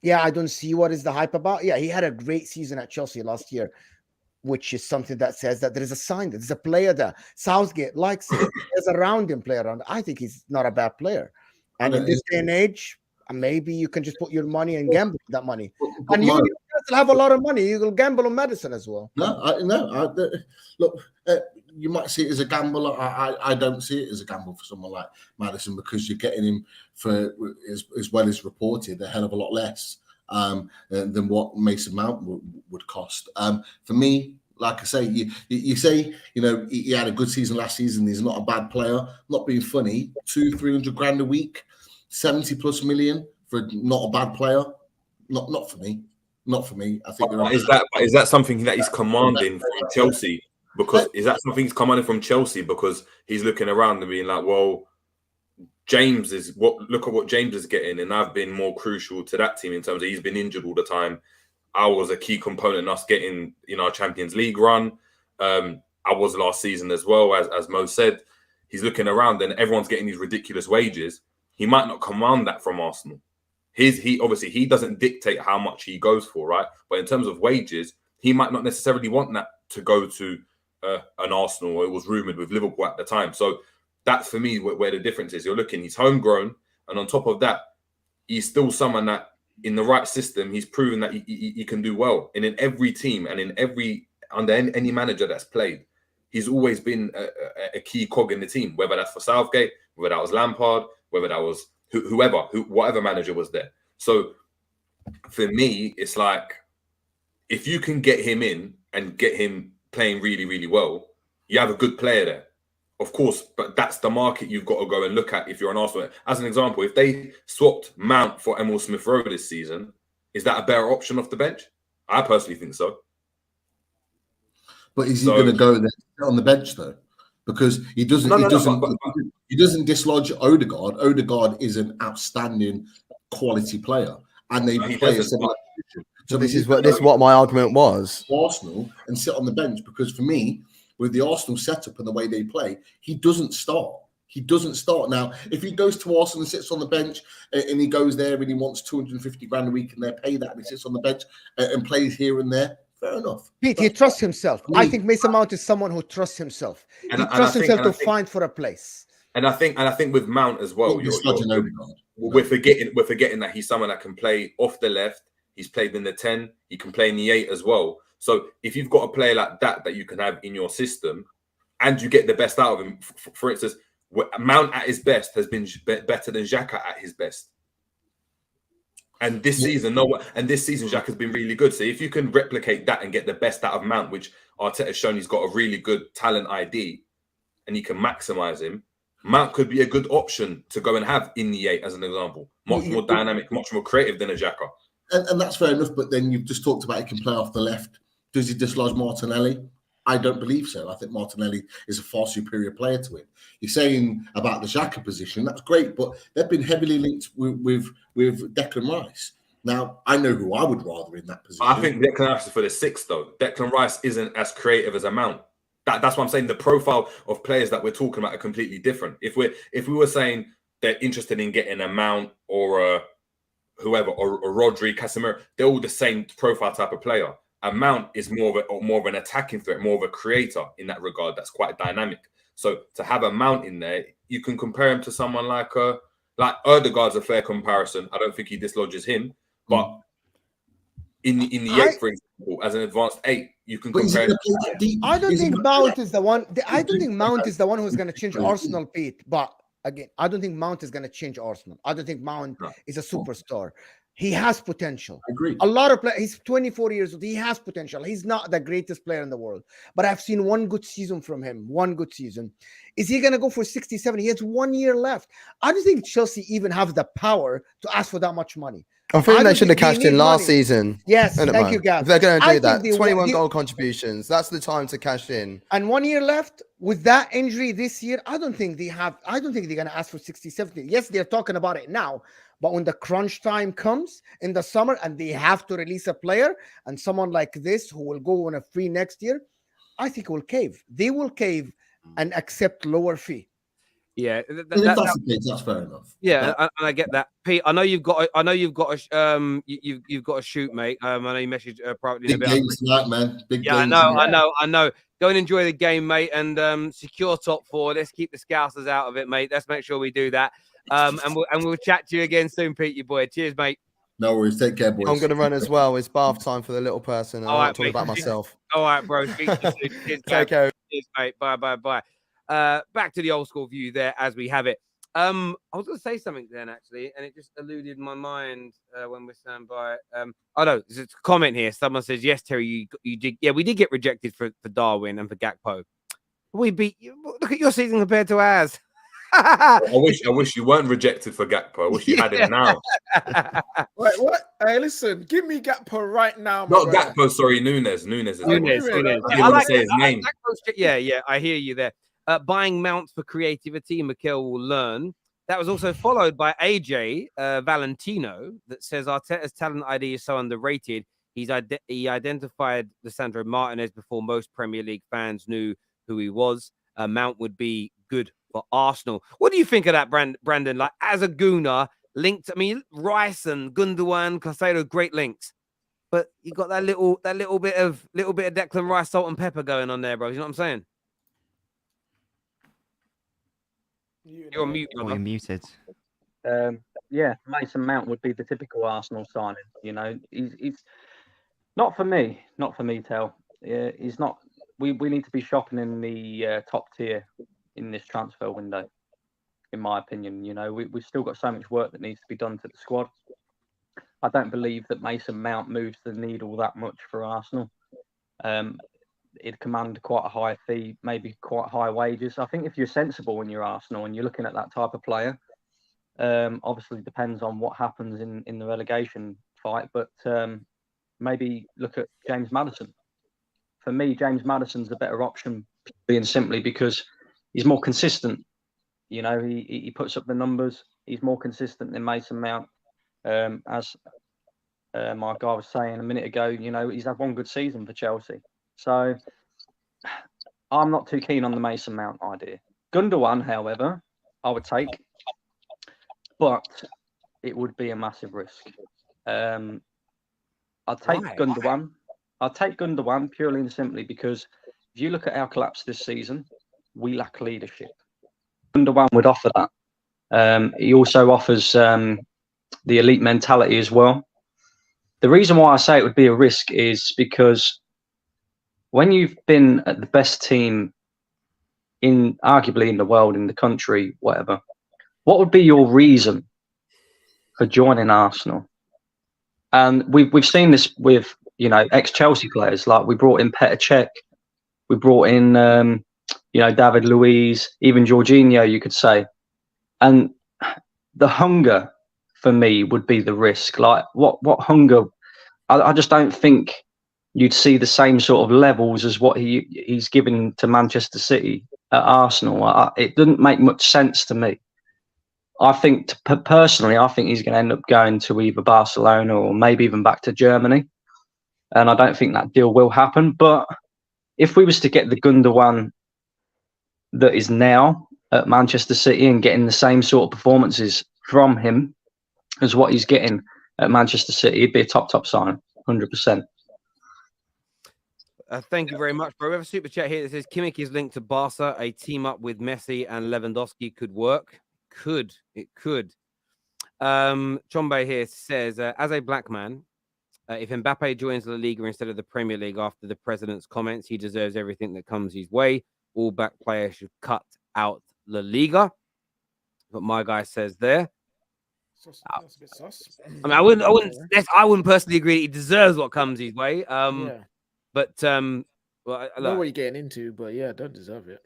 S3: yeah, I don't see what is the hype about. Yeah, he had a great season at Chelsea last year, which is something that says that there is a sign, that there's a player there. Southgate likes it. There's around him, player around. I think he's not a bad player. And in this day and age, maybe you can just put your money and gamble with that money. And you still have a lot of money. You will gamble on Madison as well.
S8: Look, you might see it as a gamble. I don't see it as a gamble for someone like Madison because you're getting him for, as well as reported, a hell of a lot less than what Mason Mount would cost. For me, like I say, you say, he had a good season last season. He's not a bad player. Not being funny, 200-300 grand a week, 70+ million for not a bad player. Not for me. Not for me. I think.
S5: Is that something that he's commanding from Chelsea? Because is that something he's commanding from Chelsea? Because he's looking around and being like, well, look at what James is getting, and I've been more crucial to that team in terms of he's been injured all the time. I was a key component in us getting our Champions League run. I was last season as well, as Mo said. He's looking around and everyone's getting these ridiculous wages. He might not command that from Arsenal. He obviously he doesn't dictate how much he goes for, right? But in terms of wages, he might not necessarily want that to go to an Arsenal, or it was rumoured with Liverpool at the time. So that's for me where the difference is. You're looking, he's homegrown, and on top of that, he's still someone that in the right system, he's proven that he can do well. And in every team and under any manager that's played, he's always been a key cog in the team, whether that's for Southgate, whether that was Lampard, whether that was whatever manager was there. So for me, it's like if you can get him in and get him playing really, really well, you have a good player there. Of course, but that's the market you've got to go and look at if you're an Arsenal. As an example, if they swapped Mount for Emil Smith-Rowe this season, is that a better option off the bench? I personally think so.
S8: But is he going to go there on the bench though? Because he doesn't. He doesn't dislodge Odegaard. Odegaard is an outstanding quality player, and they play a similar position.
S4: So this is what my argument was.
S8: Arsenal and sit on the bench, because for me, with the Arsenal setup and the way they play, he doesn't start. He doesn't start. Now, if he goes to Arsenal and sits on the bench and he goes there and he wants 250 grand a week and they pay that and he sits on the bench and plays here and there, fair enough.
S3: Pete, he trusts himself. I think Mason Mount is someone who trusts himself. He trusts himself to find for a place.
S5: And I think with Mount as well, we're forgetting that he's someone that can play off the left. He's played in the 10. He can play in the 8 as well. So if you've got a player like that you can have in your system, and you get the best out of him, for instance, Mount at his best has been better than Xhaka at his best. And this season, Xhaka has been really good. So if you can replicate that and get the best out of Mount, which Arteta's shown he's got a really good talent ID, and you can maximize him, Mount could be a good option to go and have in the 8 as an example. Much more dynamic, much more creative than a Xhaka.
S8: And that's fair enough. But then you've just talked about he can play off the left. Does he dislodge Martinelli? I don't believe so. I think Martinelli is a far superior player to him. You're saying about the Xhaka position, that's great, but they've been heavily linked with Declan Rice. Now, I know who I would rather in that position.
S5: I think Declan Rice is for the 6, though. Declan Rice isn't as creative as a Mount. That's what I'm saying. The profile of players that we're talking about are completely different. If we were saying they're interested in getting a Mount or a whoever, or Rodri, Casemiro, they're all the same profile type of player. A Mount is more of an attacking threat, more of a creator in that regard. That's quite dynamic. So to have a Mount in there, you can compare him to someone like Odegaard's a fair comparison. I don't think he dislodges him, but in the 8, for example, as an advanced 8, you can compare him.
S3: I don't think Mount is the one. I don't think Mount is the one who's going to change Arsenal, Pete. But again, I don't think Mount is going to change Arsenal. I don't think Mount is a superstar. He has potential.
S8: I agree.
S3: A lot of players. He's 24 years old. He has potential. He's not the greatest player in the world, but I've seen one good season from him. One good season. Is he going to go for 67? He has 1 year left. I don't think Chelsea even have the power to ask for that much money.
S4: I think they should have cashed in last season.
S3: Yes, thank you, Gav.
S4: If they're going to do that, 21 goal contributions. That's the time to cash in.
S3: And 1 year left with that injury this year. I don't think they're going to ask for 60, 70. Yes, they're talking about it now. But when the crunch time comes in the summer and they have to release a player and someone like this who will go on a free next year, I think will cave. They will cave and accept lower fee.
S1: Yeah,
S8: that's fair enough.
S1: Yeah, and I get that, Pete. I know you've got a shoot, mate. I know you messaged privately.
S8: Big games tonight, man. Big games.
S1: I know. Go and enjoy the game, mate, and secure top 4. Let's keep the Scousers out of it, mate. Let's make sure we do that. And we'll chat to you again soon, Pete, you boy. Cheers, mate.
S8: No worries. Take care, boys.
S4: I'm going to run as well. It's bath time for the little person. I want to talk about myself.
S1: All right, bro. Speak to you soon. Cheers,
S4: take care.
S1: Cheers, mate. Bye. Back to the old school view there as we have it. I was going to say something then, actually, and it just eluded my mind when we're standing by. Oh, no, there's a comment here. Someone says, yes, Terry, you did. Yeah, we did get rejected for Darwin and for Gakpo. We beat you. Look at your season compared to ours.
S5: I wish you weren't rejected for Gakpo. I wish you had him now.
S2: Wait, what? Hey, listen, give me Gakpo right now.
S5: Not Gakpo, sorry, Nunes. Nunes.
S1: I
S5: didn't want to say his name.
S1: Yeah, I hear you there. Buying mounts for creativity, Mikel will learn. That was also followed by AJ Valentino that says Arteta's talent ID is so underrated. He identified Lisandro Martinez before most Premier League fans knew who he was. Mount would be good for Arsenal. What do you think of that, Brandon? Like, as a Gooner, linked, I mean, Rice and Gundogan, Caicedo, great links. But you got that little bit of Declan Rice, salt and pepper going on there, bro. You know what I'm saying? You're on mute, brother.
S6: You're muted.
S9: Yeah, Mason Mount would be the typical Arsenal signing. You know, he's not for me. Not for me, Tel. He's not. We need to be shopping in the top tier in this transfer window. in my opinion. You know, we've still got so much work that needs to be done to the squad. I don't believe that Mason Mount moves the needle that much for Arsenal. It'd command quite a high fee, maybe quite high wages. I think if you're sensible when you're Arsenal and you're looking at that type of player, obviously depends on what happens in the relegation fight, but maybe look at James Maddison. For me, James Maddison's the better option, being simply because he's more consistent. You know, he puts up the numbers. He's more consistent than Mason Mount. As my guy was saying a minute ago, you know, he's had one good season for Chelsea. So I'm not too keen on the Mason Mount idea. Gundogan, however, I would take, but it would be a massive risk. I'd take Gundogan. I'd take Gundogan purely and simply because if you look at our collapse this season, we lack leadership. Gundogan would offer that. He also offers the elite mentality as well. The reason why I say it would be a risk is because when you've been at the best team arguably in the world, in the country, whatever, what would be your reason for joining Arsenal? And we've seen this with, you know, ex-Chelsea players. Like we brought in Petr Cech, we brought in, you know, David Luiz, even Jorginho, you could say. And the hunger for me would be the risk. Like what hunger? I just don't think you'd see the same sort of levels as what he's given to Manchester City at Arsenal. It doesn't make much sense to me. I think, personally, I think he's going to end up going to either Barcelona or maybe even back to Germany. And I don't think that deal will happen. But if we was to get the Gundogan that is now at Manchester City and getting the same sort of performances from him as what he's getting at Manchester City, he'd be a top sign, 100%.
S1: Thank you very much, bro. We have a super chat here that says Kimmich is linked to Barca. A team up with Messi and Lewandowski could work. It could. Chombe here says, as a black man, if Mbappe joins La Liga instead of the Premier League after the president's comments, he deserves everything that comes his way. All black players should cut out La Liga. What my guy says there.
S2: That's a bit sus.
S1: I mean, I wouldn't personally agree that he deserves what comes his way. But well,
S2: I know what you're getting into, but yeah, don't deserve it.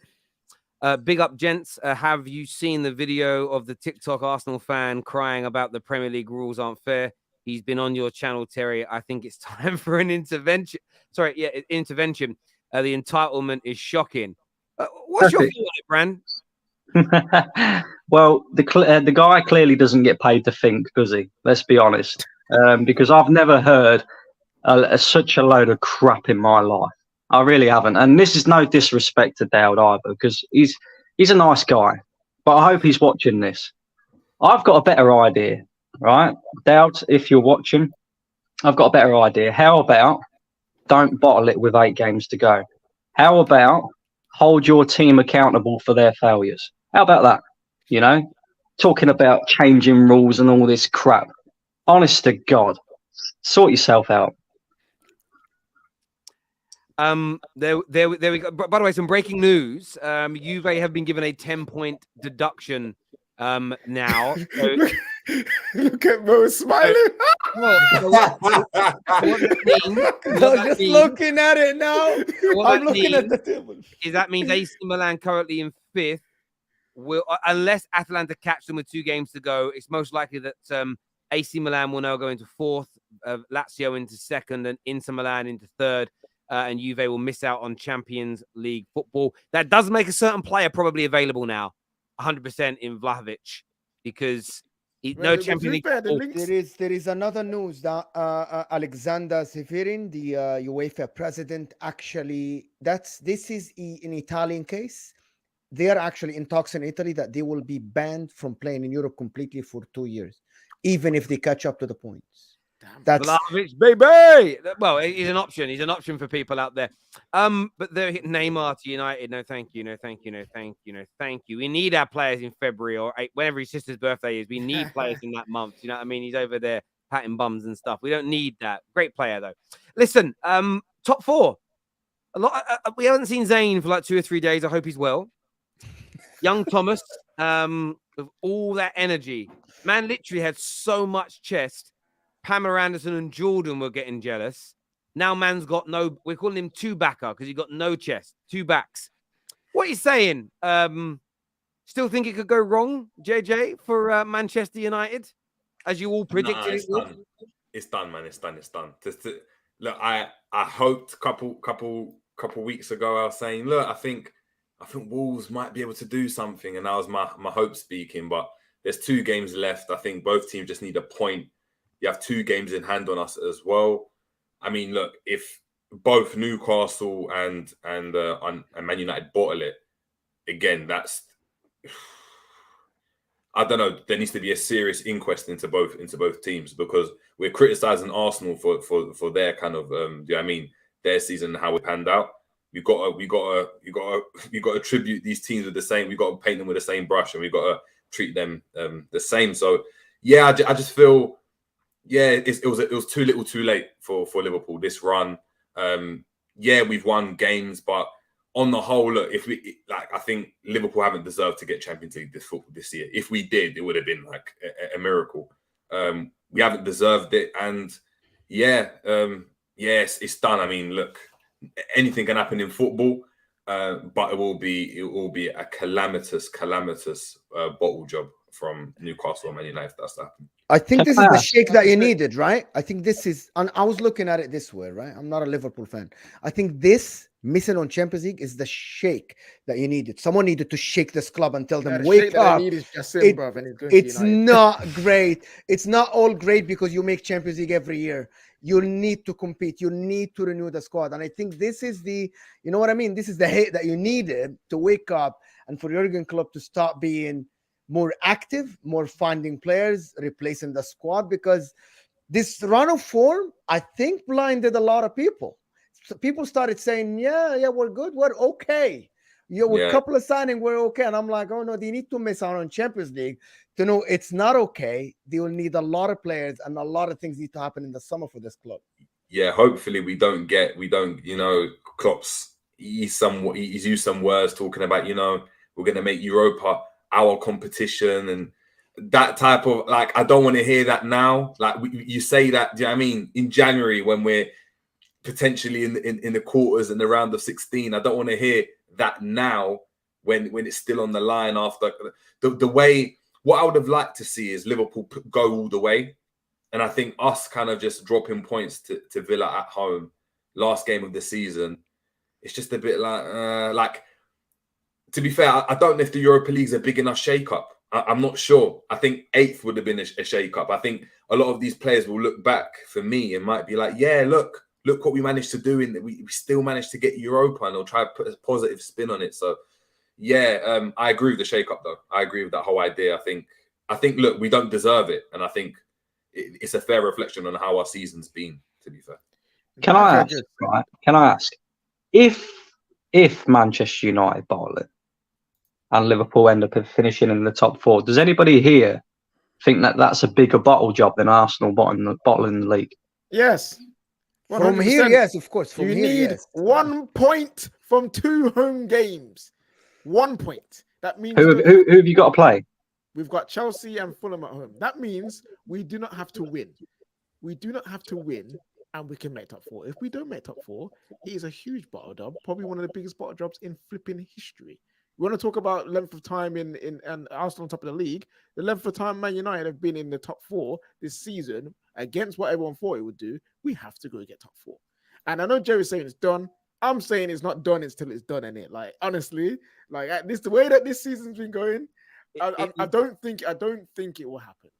S1: Big up, gents. Have you seen the video of the TikTok Arsenal fan crying about the Premier League rules aren't fair? He's been on your channel, Terry. I think it's time for an intervention. Sorry, yeah, intervention. The entitlement is shocking. What's your view on it, Bran?
S9: Well, the guy clearly doesn't get paid to think, does he? Let's be honest. Because I've never heard such a load of crap in my life. I really haven't. And this is no disrespect to Dowd either, because he's a nice guy. But I hope he's watching this. I've got a better idea, right? Dowd, if you're watching, I've got a better idea. How about don't bottle it with 8 games to go? How about hold your team accountable for their failures? How about that? You know, talking about changing rules and all this crap. Honest to God, sort yourself out.
S1: There we go. By the way, some breaking news. Juve have been given a 10-point deduction now. So,
S2: look at Mo smiling.
S3: Just looking at it now. I'm looking at the table.
S1: That means AC Milan currently in 5th. Will, unless Atalanta catch them with 2 games to go, it's most likely that AC Milan will now go into 4th, Lazio into 2nd, and Inter Milan into 3rd. And Juve will miss out on Champions League football. That does make a certain player probably available now, 100% in Vlahovic, because no Champions League.
S3: There is another news that Alexander Severin, the UEFA president, actually this is an Italian case. They are actually in talks in Italy that they will be banned from playing in Europe completely for 2 years, even if they catch up to the points. That's
S1: Vlahovic, baby. Well, he's an option. He's an option for people out there. But they're hitting Neymar to United. No, thank you. No, thank you. No, thank you. No, thank you. We need our players in February or whenever his sister's birthday is. We need players in that month. You know what I mean? He's over there patting bums and stuff. We don't need that. Great player though. Listen, top 4. A lot. We haven't seen Zayn for like 2 or 3 days. I hope he's well. Young Thomas with all that energy. Man literally had so much chest. Pamela Anderson and Jordan were getting jealous. Now man's got no, we're calling him two backer because he got no chest, two backs. What are you saying? Still think it could go wrong, JJ, for Manchester United, as you all predicted it would?
S5: It's done, man. It's done. Look, I hoped a couple weeks ago. I was saying, look, I think Wolves might be able to do something, and that was my hope speaking. But there's 2 games left. I think both teams just need a point. You have 2 games in hand on us as well. I mean, look, if both Newcastle and Man United bottle it again, that's, I don't know. There needs to be a serious inquest into both teams, because we're criticizing Arsenal for their kind of their season and how it panned out. You got to tribute these teams with the same. We got to paint them with the same brush, and we got to treat them the same. So yeah, I just feel it was too little, too late for Liverpool this run. We've won games, but on the whole, look, I think Liverpool haven't deserved to get Champions League this year. If we did, it would have been like a miracle. We haven't deserved it, and it's done. I mean, look, anything can happen in football, but it will be a calamitous bottle job from Newcastle and Man United if that's happened.
S3: I think this is the shake that you needed, right? I think this is, and I was looking at it this way, right? I'm not a Liverpool fan. I think this missing on Champions League is the shake that you needed. Someone needed to shake this club and tell them, wake up. It's not great. It's not all great because you make Champions League every year. You need to compete. You need to renew the squad. And I think this is the, you know what I mean? This is the hate that you needed to wake up and for Jurgen Klopp to start being more active, more finding players, replacing the squad, because this run of form, I think, blinded a lot of people. So people started saying, yeah, we're good, we're okay. With a couple of signings, we're okay. And I'm like, oh no, they need to miss out on Champions League to know it's not okay. They will need a lot of players, and a lot of things need to happen in the summer for this club.
S5: Yeah, hopefully we don't, Klopp's, he's used some words talking about, we're going to make Europa our competition and that type of, like, I don't want to hear that now. Like, you say that, do you know what I mean? In January, when we're potentially in the quarters and the round of 16, I don't want to hear that now when it's still on the line after the way. What I would have liked to see is Liverpool go all the way. And I think us kind of just dropping points to Villa at home, last game of the season, it's just a bit like, to be fair, I don't know if the Europa League's a big enough shake-up. I'm not sure. I think 8th would have been a shake-up. I think a lot of these players will look back, for me, and might be like, yeah, look what we managed to do. We still managed to get Europa, and they'll try to put a positive spin on it. So, yeah, I agree with the shake-up, though. I agree with that whole idea. I think, look, we don't deserve it. And I think it's a fair reflection on how our season's been, to be fair.
S9: Can I ask, if Manchester United bottle it and Liverpool end up finishing in the top 4, does anybody here think that that's a bigger bottle job than Arsenal bottling the league?
S2: Yes. 100%.
S3: From here, yes, of course.
S2: You need 1 point from 2 home games. 1 point. That means
S9: who have you got to play?
S2: We've got Chelsea and Fulham at home. That means we do not have to win. We do not have to win, and we can make top 4. If we don't make top 4, it is a huge bottle job, probably one of the biggest bottle jobs in flipping history. We want to talk about length of time in Arsenal on top of the league. The length of time Man United have been in the top 4 this season against what everyone thought it would do. We have to go get top 4. And I know Jerry's saying it's done. I'm saying it's not done until it's done, innit? Like, honestly, like at this, the way that this season's been going, I don't think it will happen.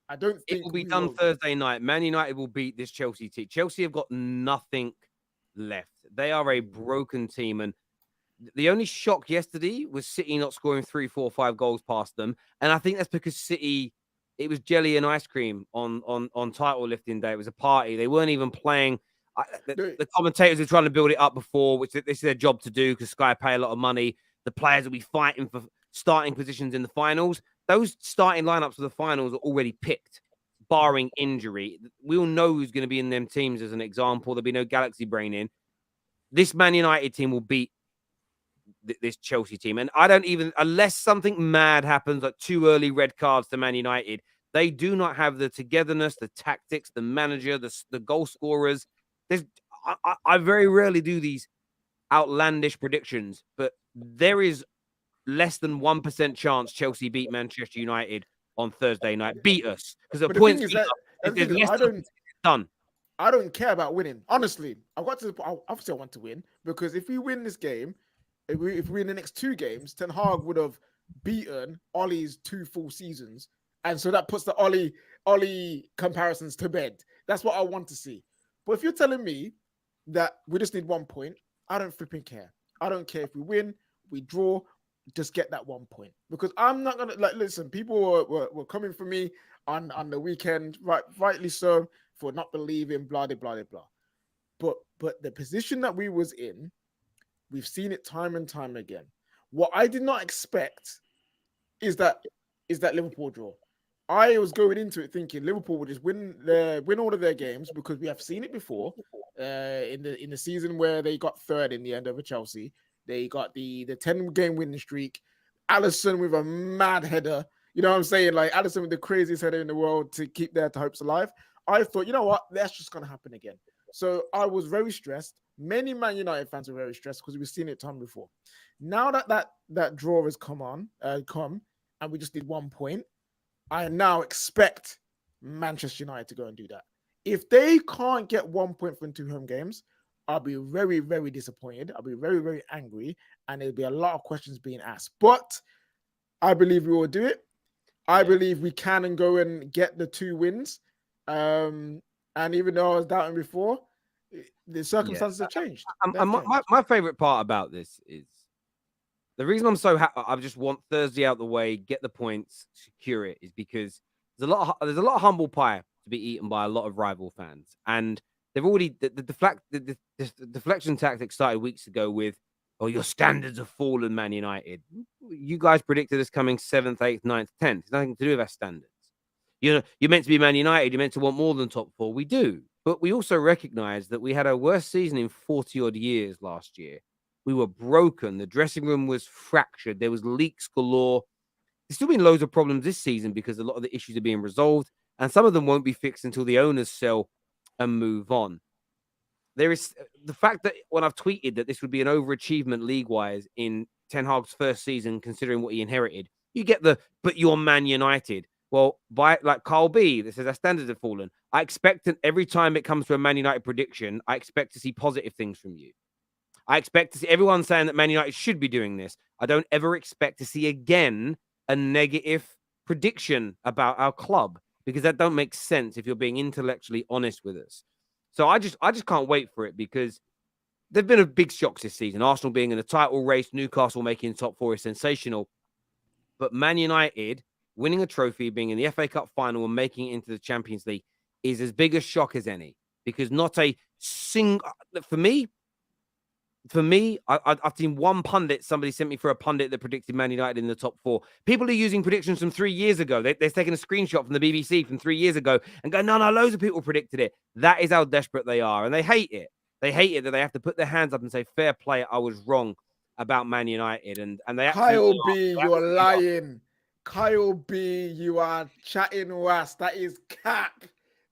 S2: I don't think
S1: it will be done Thursday night. Man United will beat this Chelsea team. Chelsea have got nothing left. They are a broken team, and the only shock yesterday was City not scoring 3, 4, 5 goals past them. And I think that's because City, it was jelly and ice cream on title lifting day. It was a party. They weren't even playing. The commentators were trying to build it up before, which this is their job to do because Sky pay a lot of money. The players will be fighting for starting positions in the finals. Those starting lineups for the finals are already picked, barring injury. We all know who's going to be in them teams as an example. There'll be no galaxy brain in. This Man United team will beat this Chelsea team. And I don't even, unless something mad happens, like 2 early red cards to Man United, they do not have the togetherness, the tactics, the manager, the goal scorers. I very rarely do these outlandish predictions, but there is less than 1% chance Chelsea beat Manchester United on Thursday night. Beat us, because the point is done.
S2: I don't care about winning. Honestly, obviously I want to win, because if we win this game, if we win the next 2 games, Ten Hag would have beaten Ollie's 2 full seasons, and so that puts the Ollie comparisons to bed. That's what I want to see. But if you're telling me that we just need 1 point, I don't flipping care. I don't care if we win, we draw, just get that 1 point. Because I'm not gonna listen. People were coming for me on the weekend, rightly so, for not believing, blah blah blah blah. But the position that we was in, we've seen it time and time again. What I did not expect is that Liverpool draw. I was going into it thinking Liverpool would just win all of their games, because we have seen it before in the season where they got 3rd in the end over Chelsea. They got the 10-game winning streak. Allister with a mad header. You know what I'm saying? Like Allister with the craziest header in the world to keep their hopes alive. I thought, you know what? That's just going to happen again. So I was very stressed. Many Man United fans were very stressed because we've seen it time before. Now that draw has come, and we just did 1 point, I now expect Manchester United to go and do that. If they can't get 1 point from 2 home games, I'll be very, very disappointed. I'll be very, very angry, and there'll be a lot of questions being asked. But I believe we will do it. I believe we can and go and get the 2 wins. And even though I was doubting before, the circumstances have changed.
S1: My favorite part about this is the reason I'm so happy. I just want Thursday out the way, get the points, secure it, is because there's a lot of humble pie to be eaten by a lot of rival fans, and they've already the deflection tactic started weeks ago with, "Oh, your standards have fallen, Man United." You guys predicted us coming 7th, 8th, 9th, 10th. It's nothing to do with our standards. You know, you're meant to be Man United. You're meant to want more than top 4. We do, but we also recognize that we had our worst season in 40 odd years last year. We were broken. The dressing room was fractured. There was leaks galore. There's still been loads of problems this season because a lot of the issues are being resolved, and some of them won't be fixed until the owners sell and move on. There is the fact that when I've tweeted that this would be an overachievement league-wise in Ten Hag's first season, considering what he inherited, you get but you're Man United. Well, by like Carl B, that says our standards have fallen. I expect that every time it comes to a Man United prediction, I expect to see positive things from you. I expect to see everyone saying that Man United should be doing this. I don't ever expect to see again a negative prediction about our club, because that don't make sense if you're being intellectually honest with us. So I just can't wait for it, because there've been a big shocks this season. Arsenal being in the title race, Newcastle making top 4 is sensational. But Man United winning a trophy, being in the FA Cup final and making it into the Champions League is as big a shock as any, because not a single, for me, I've seen one pundit. Somebody sent me for a pundit that predicted Man United in the top 4. People are using predictions from 3 years ago. They're taking a screenshot from the BBC from 3 years ago and go, no, loads of people predicted it. That is how desperate they are. And they hate it. They hate it that they have to put their hands up and say, fair play, I was wrong about Man United. And they
S2: Kyle B, you're lying. Kyle B, you are chatting was. That is cap.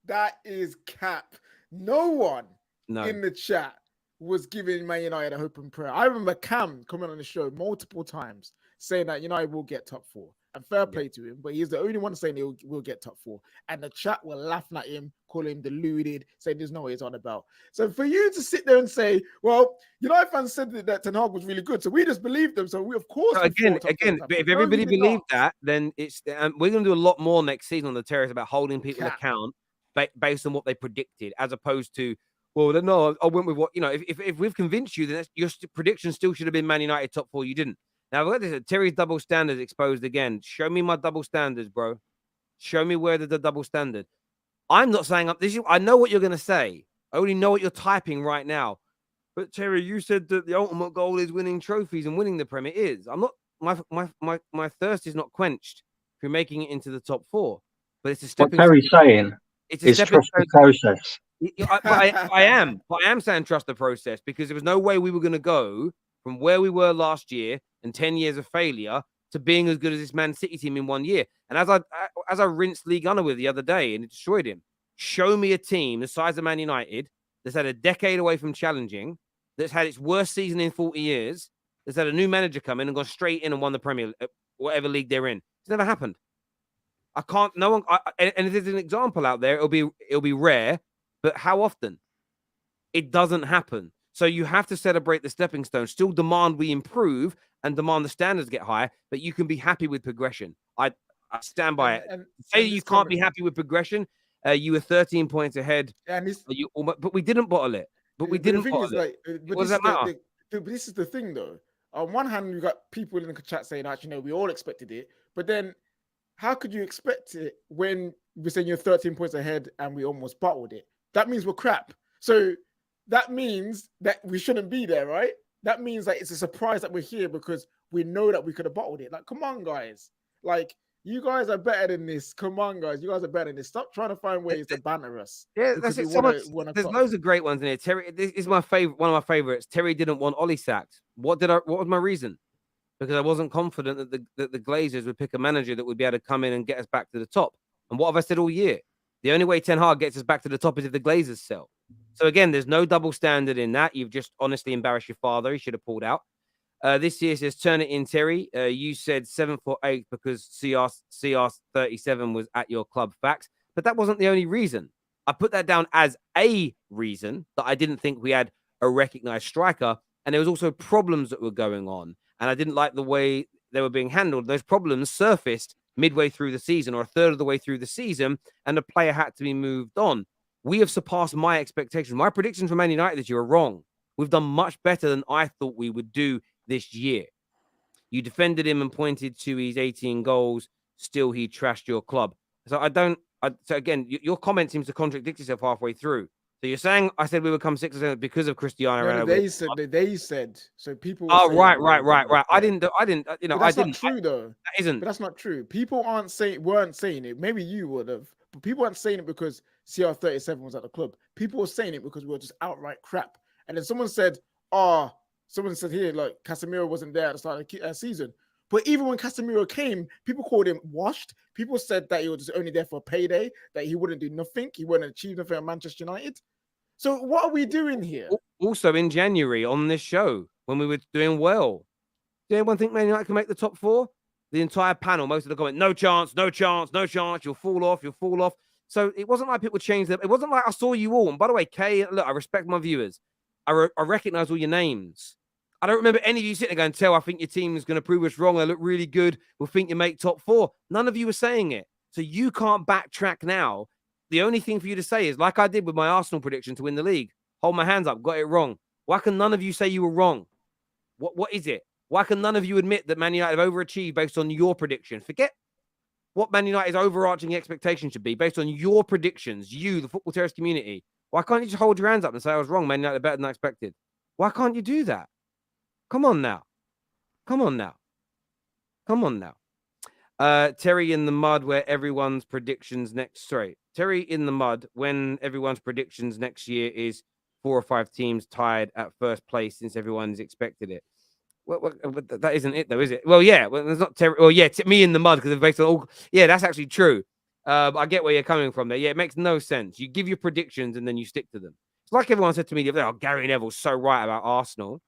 S2: That is cap. No one in the chat was giving Man United a hope and prayer. I remember Cam coming on the show multiple times saying that United will get top 4. And fair play to him, but he's the only one saying he will get top 4. And the chat were laughing at him, calling him deluded, saying there's no way he's on about. So for you to sit there and say, well, United fans said that Ten Hag was really good, so we just believed them. So we, of course,
S1: so again, if everybody believed that, then it's we're going to do a lot more next season on the terrace about holding people account based on what they predicted, as opposed to, well, no, I went with what, if we've convinced you, then your prediction still should have been Man United top 4. You didn't. Now, look at this. Terry's double standards exposed again. Show me my double standards, bro. Show me where the double standard. I'm not saying I know what you're going to say. I already know what you're typing right now. But Terry, you said that the ultimate goal is winning trophies and winning the Premier. It is. I'm not. My thirst is not quenched through making it into the top 4. But it's a step.
S10: What Terry's saying is trust the process.
S1: I am saying trust the process, because there was no way we were going to go from where we were last year and 10 years of failure to being as good as this Man City team in 1 year. And as I rinsed Liga with the other day and it destroyed him, show me a team the size of Man United that's had a decade away from challenging, that's had its worst season in 40 years, that's had a new manager come in and gone straight in and won the Premier, whatever league they're in. It's never happened. I can't. No one. And if there's an example out there, it'll be rare. But how often? It doesn't happen. So you have to celebrate the stepping stones. Still demand we improve and demand the standards get higher. But you can be happy with progression. I stand by it. Say you can't be happy with progression. You were 13 points ahead. But we didn't bottle it. But we didn't bottle it. What does that matter?
S2: But this is the thing, though. On one hand, we got people in the chat saying, actually, no, we all expected it. But then, how could you expect it when we're saying you're 13 points ahead and we almost bottled it? That means we're crap. So that means that we shouldn't be there, right? That means that it's a surprise that we're here because we know that we could have bottled it. Like, come on, guys. Like, you guys are better than this. Come on, guys. You guys are better than this. Stop trying to find ways to banter us.
S1: Yeah, that's it. So much, there's loads of great ones in here. Terry, this is my favorite. One of my favorites. Terry didn't want Ollie sacked. What was my reason? Because I wasn't confident that the Glazers would pick a manager that would be able to come in and get us back to the top. And what have I said all year? The only way Ten Hag gets us back to the top is if the Glazers sell. So again, there's no double standard in that. You've just honestly embarrassed your father. He should have pulled out. This year says, turn it in, Terry. You said 7th or 8th because CR 37 was at your club. Facts. But that wasn't the only reason. I put that down as a reason that I didn't think we had a recognized striker. And there was also problems that were going on. And I didn't like the way they were being handled. Those problems surfaced midway through the season or a third of the way through the season. And the player had to be moved on. We have surpassed my expectations. My predictions for Man United this year are wrong. We've done much better than I thought we would do this year. You defended him and pointed to his 18 goals. Still, he trashed your club. So so again, your comment seems to contradict yourself halfway through. So you're saying I said we would come 6 or 7 because of Cristiano Ronaldo.
S2: They said so. People.
S1: Oh, right. I didn't. You know,
S2: but that's
S1: I didn't.
S2: Not true though.
S1: That isn't.
S2: But that's not true. People weren't saying it. Maybe you would have. But people weren't saying it because CR37 was at the club. People were saying it because we were just outright crap. And then someone said, someone said here, like, Casemiro wasn't there at the start of the season. But even when Casemiro came, people called him washed. People said that he was just only there for a payday, that he wouldn't do nothing. He wouldn't achieve nothing at Manchester United. So what are we doing here?
S1: Also in January on this show, when we were doing well, did anyone think Man United can make the top 4? The entire panel, most of the comment, no chance, no chance, no chance. You'll fall off. So it wasn't like people changed them. It wasn't like I saw you all. And by the way, Kay, look, I respect my viewers. I recognize all your names. I don't remember any of you sitting there going, Tell, I think your team is going to prove us wrong. They look really good. We'll think you make top 4. None of you were saying it. So you can't backtrack now. The only thing for you to say is, like I did with my Arsenal prediction to win the league, hold my hands up, got it wrong. Why can none of you say you were wrong? What is it? Why can none of you admit that Man United have overachieved based on your prediction? Forget what Man United's overarching expectation should be based on your predictions, you, the football terrorist community. Why can't you just hold your hands up and say I was wrong? Man United are better than I expected. Why can't you do that? Come on now. Terry in the mud where everyone's predictions Terry in the mud when everyone's predictions next year is 4 or 5 teams tied at first place since everyone's expected it. Well, that isn't it though, is it? Well, yeah. Well, there's not Terry. Well, yeah, me in the mud because it's based on all. Yeah, that's actually true. I get where you're coming from there. Yeah, it makes no sense. You give your predictions and then you stick to them. It's like everyone said to me the other day, Gary Neville's so right about Arsenal.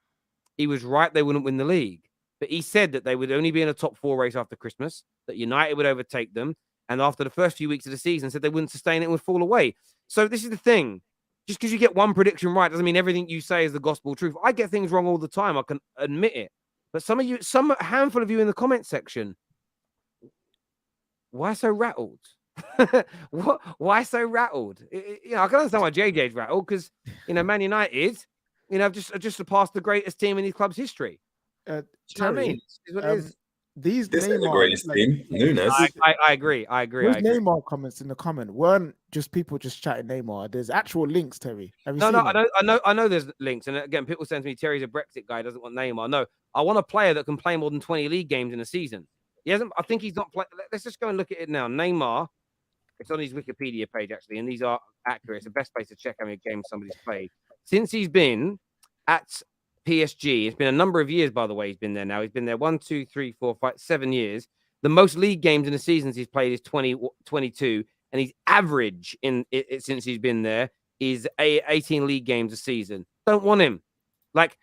S1: He was right, they wouldn't win the league. But he said that they would only be in a top 4 race after Christmas, that United would overtake them. And after the first few weeks of the season, said they wouldn't sustain it and would fall away. So this is the thing. Just because you get one prediction right doesn't mean everything you say is the gospel truth. I get things wrong all the time. I can admit it. But some handful of you in the comment section, why so rattled? Why so rattled? I can understand why JJ's rattled because, Man United, just surpassed the greatest team in his club's history.
S2: Terry, these
S5: this
S2: Neymar,
S5: is the greatest team. Nunes.
S1: I agree.
S2: Those Neymar comments in the comment weren't just people just chatting Neymar. There's actual links, Terry. Have you seen them?
S1: I know there's links. And again, people saying to me, Terry's a Brexit guy, doesn't want Neymar. No, I want a player that can play more than 20 league games in a season. He hasn't. I think he's not playing. Let's just go and look at it now. Neymar, it's on his Wikipedia page actually, and these are accurate. It's the best place to check how many games somebody's played since he's been at PSG. It's been a number of years, by the way. He's been there now. He's been there 1, 2, 3, 4, 5, 7 years. The most league games in the seasons he's played is 22, and his average since he's been there is 18 league games a season. Don't want him. Like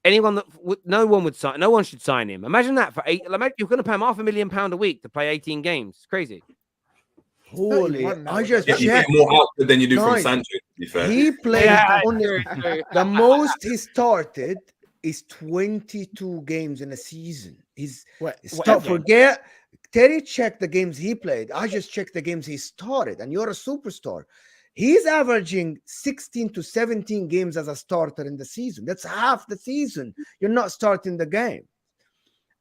S1: anyone that no one should sign him. Imagine that for you're going to pay him £500,000 a week to play 18 games. It's crazy.
S3: Holy, I just
S5: you get
S3: checked.
S5: more output than you do from Sancho, to be fair.
S3: He played the most he started is 22 games in a season. Forget Terry checked the games he played. I just checked the games he started, and you're a superstar. He's averaging 16 to 17 games as a starter in the season. That's half the season. You're not starting the game.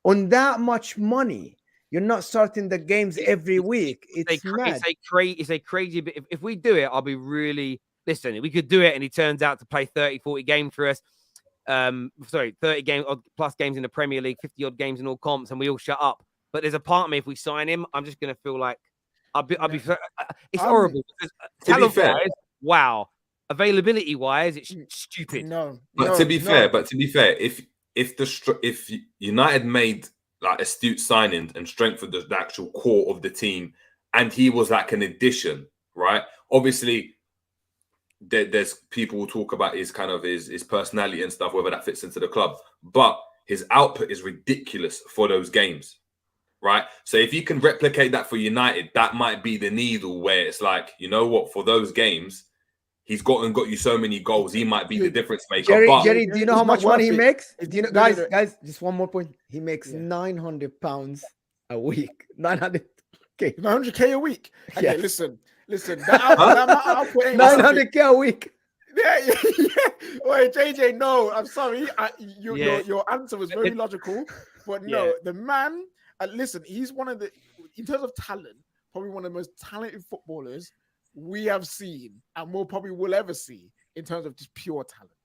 S3: On that much money, you're not starting the games every week. It's
S1: a crazy bit. If we do it, I'll be really... Listen, we could do it and he turns out to play 30, 40 games for us. 30 plus games in the Premier League, 50 odd games in all comps, and we all shut up. But there's a part of me, if we sign him, I'm just going to feel like it's horrible. Because talent-wise, wow. Availability-wise, it's stupid.
S5: To be fair, if United made like astute signings and strengthened the actual core of the team, and he was like an addition, right? Obviously, there's people who talk about his personality and stuff, whether that fits into the club, but his output is ridiculous for those games, right? So if you can replicate that for United, that might be the needle where it's like, you know what, for those games, he's got you so many goals, he might be the difference maker.
S3: Jerry, do you know how much money he makes? Do you know, guys, just one more point. He makes £900 a week.
S2: 900k a week. Okay,
S3: Yeah.
S2: listen. That output ain't
S3: 900k a week.
S2: Yeah. Wait, JJ, no, I'm sorry. Your answer was very logical, but no, the man. Listen, he's one of the, in terms of talent, probably one of the most talented footballers we have seen and will ever see in terms of just pure talent.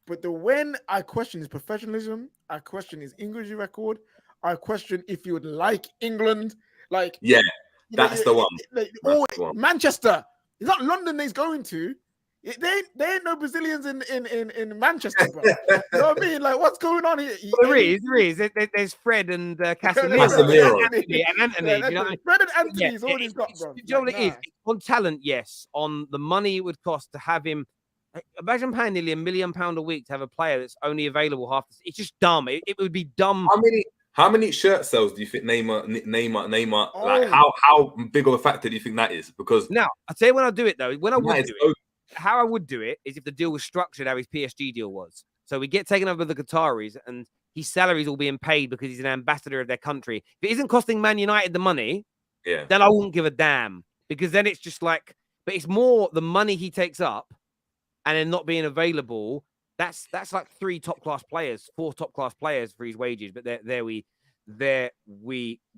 S2: But when I question his professionalism, I question his English record, I question if he would like England,
S5: that's the one.
S2: Manchester. It's not London that he's going to. They ain't no Brazilians in Manchester, bro. You know what I mean? Like, what's going on here?
S1: There is. There's Fred and Casemiro. And Anthony. You know what I mean?
S2: Fred and Anthony's all he's got, bro.
S1: Do you know what it is? On talent, yes. On the money it would cost to have him. Imagine paying nearly £1 million a week to have a player that's only available half. It's just dumb. It would be dumb.
S5: How many shirt sales do you think Neymar? Like, how big of a factor do you think that is? Because
S1: now I'll tell you when I do it though. When I would do it. How I would do it is if the deal was structured how his PSG deal was. So we get taken over the Qataris and his salaries all being paid because he's an ambassador of their country. If it isn't costing Man United the money, then I wouldn't give a damn, because then it's just like, but it's more the money he takes up and then not being available. That's like 4 top-class players for his wages. But there we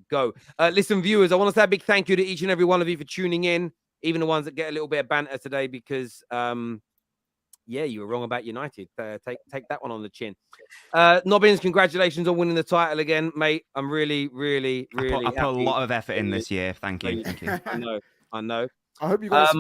S1: go. Listen, viewers, I want to say a big thank you to each and every one of you for tuning in. Even the ones that get a little bit of banter today, because you were wrong about United. Take that one on the chin. Nobbins, congratulations on winning the title again, mate. I'm really, really, really
S6: I put a lot of effort in this year. Thank you.
S1: I know.
S2: I hope you guys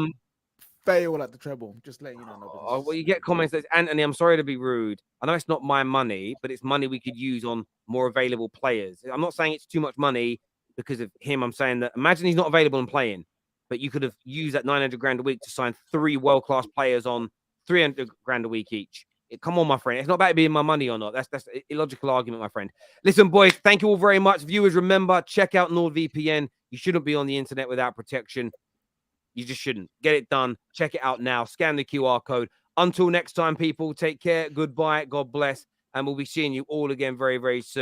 S2: fail at the treble. Just letting you know.
S1: Well, you get comments that, Anthony, I'm sorry to be rude. I know it's not my money, but it's money we could use on more available players. I'm not saying it's too much money because of him. I'm saying that imagine he's not available and playing. But you could have used that 900 grand a week to sign 3 world-class players on 300 grand a week each. Come on, my friend. It's not about being my money or not. That's an illogical argument, my friend. Listen, boys, thank you all very much. Viewers, remember, check out NordVPN. You shouldn't be on the internet without protection. You just shouldn't. Get it done. Check it out now. Scan the QR code. Until next time, people, take care. Goodbye. God bless. And we'll be seeing you all again very, very soon.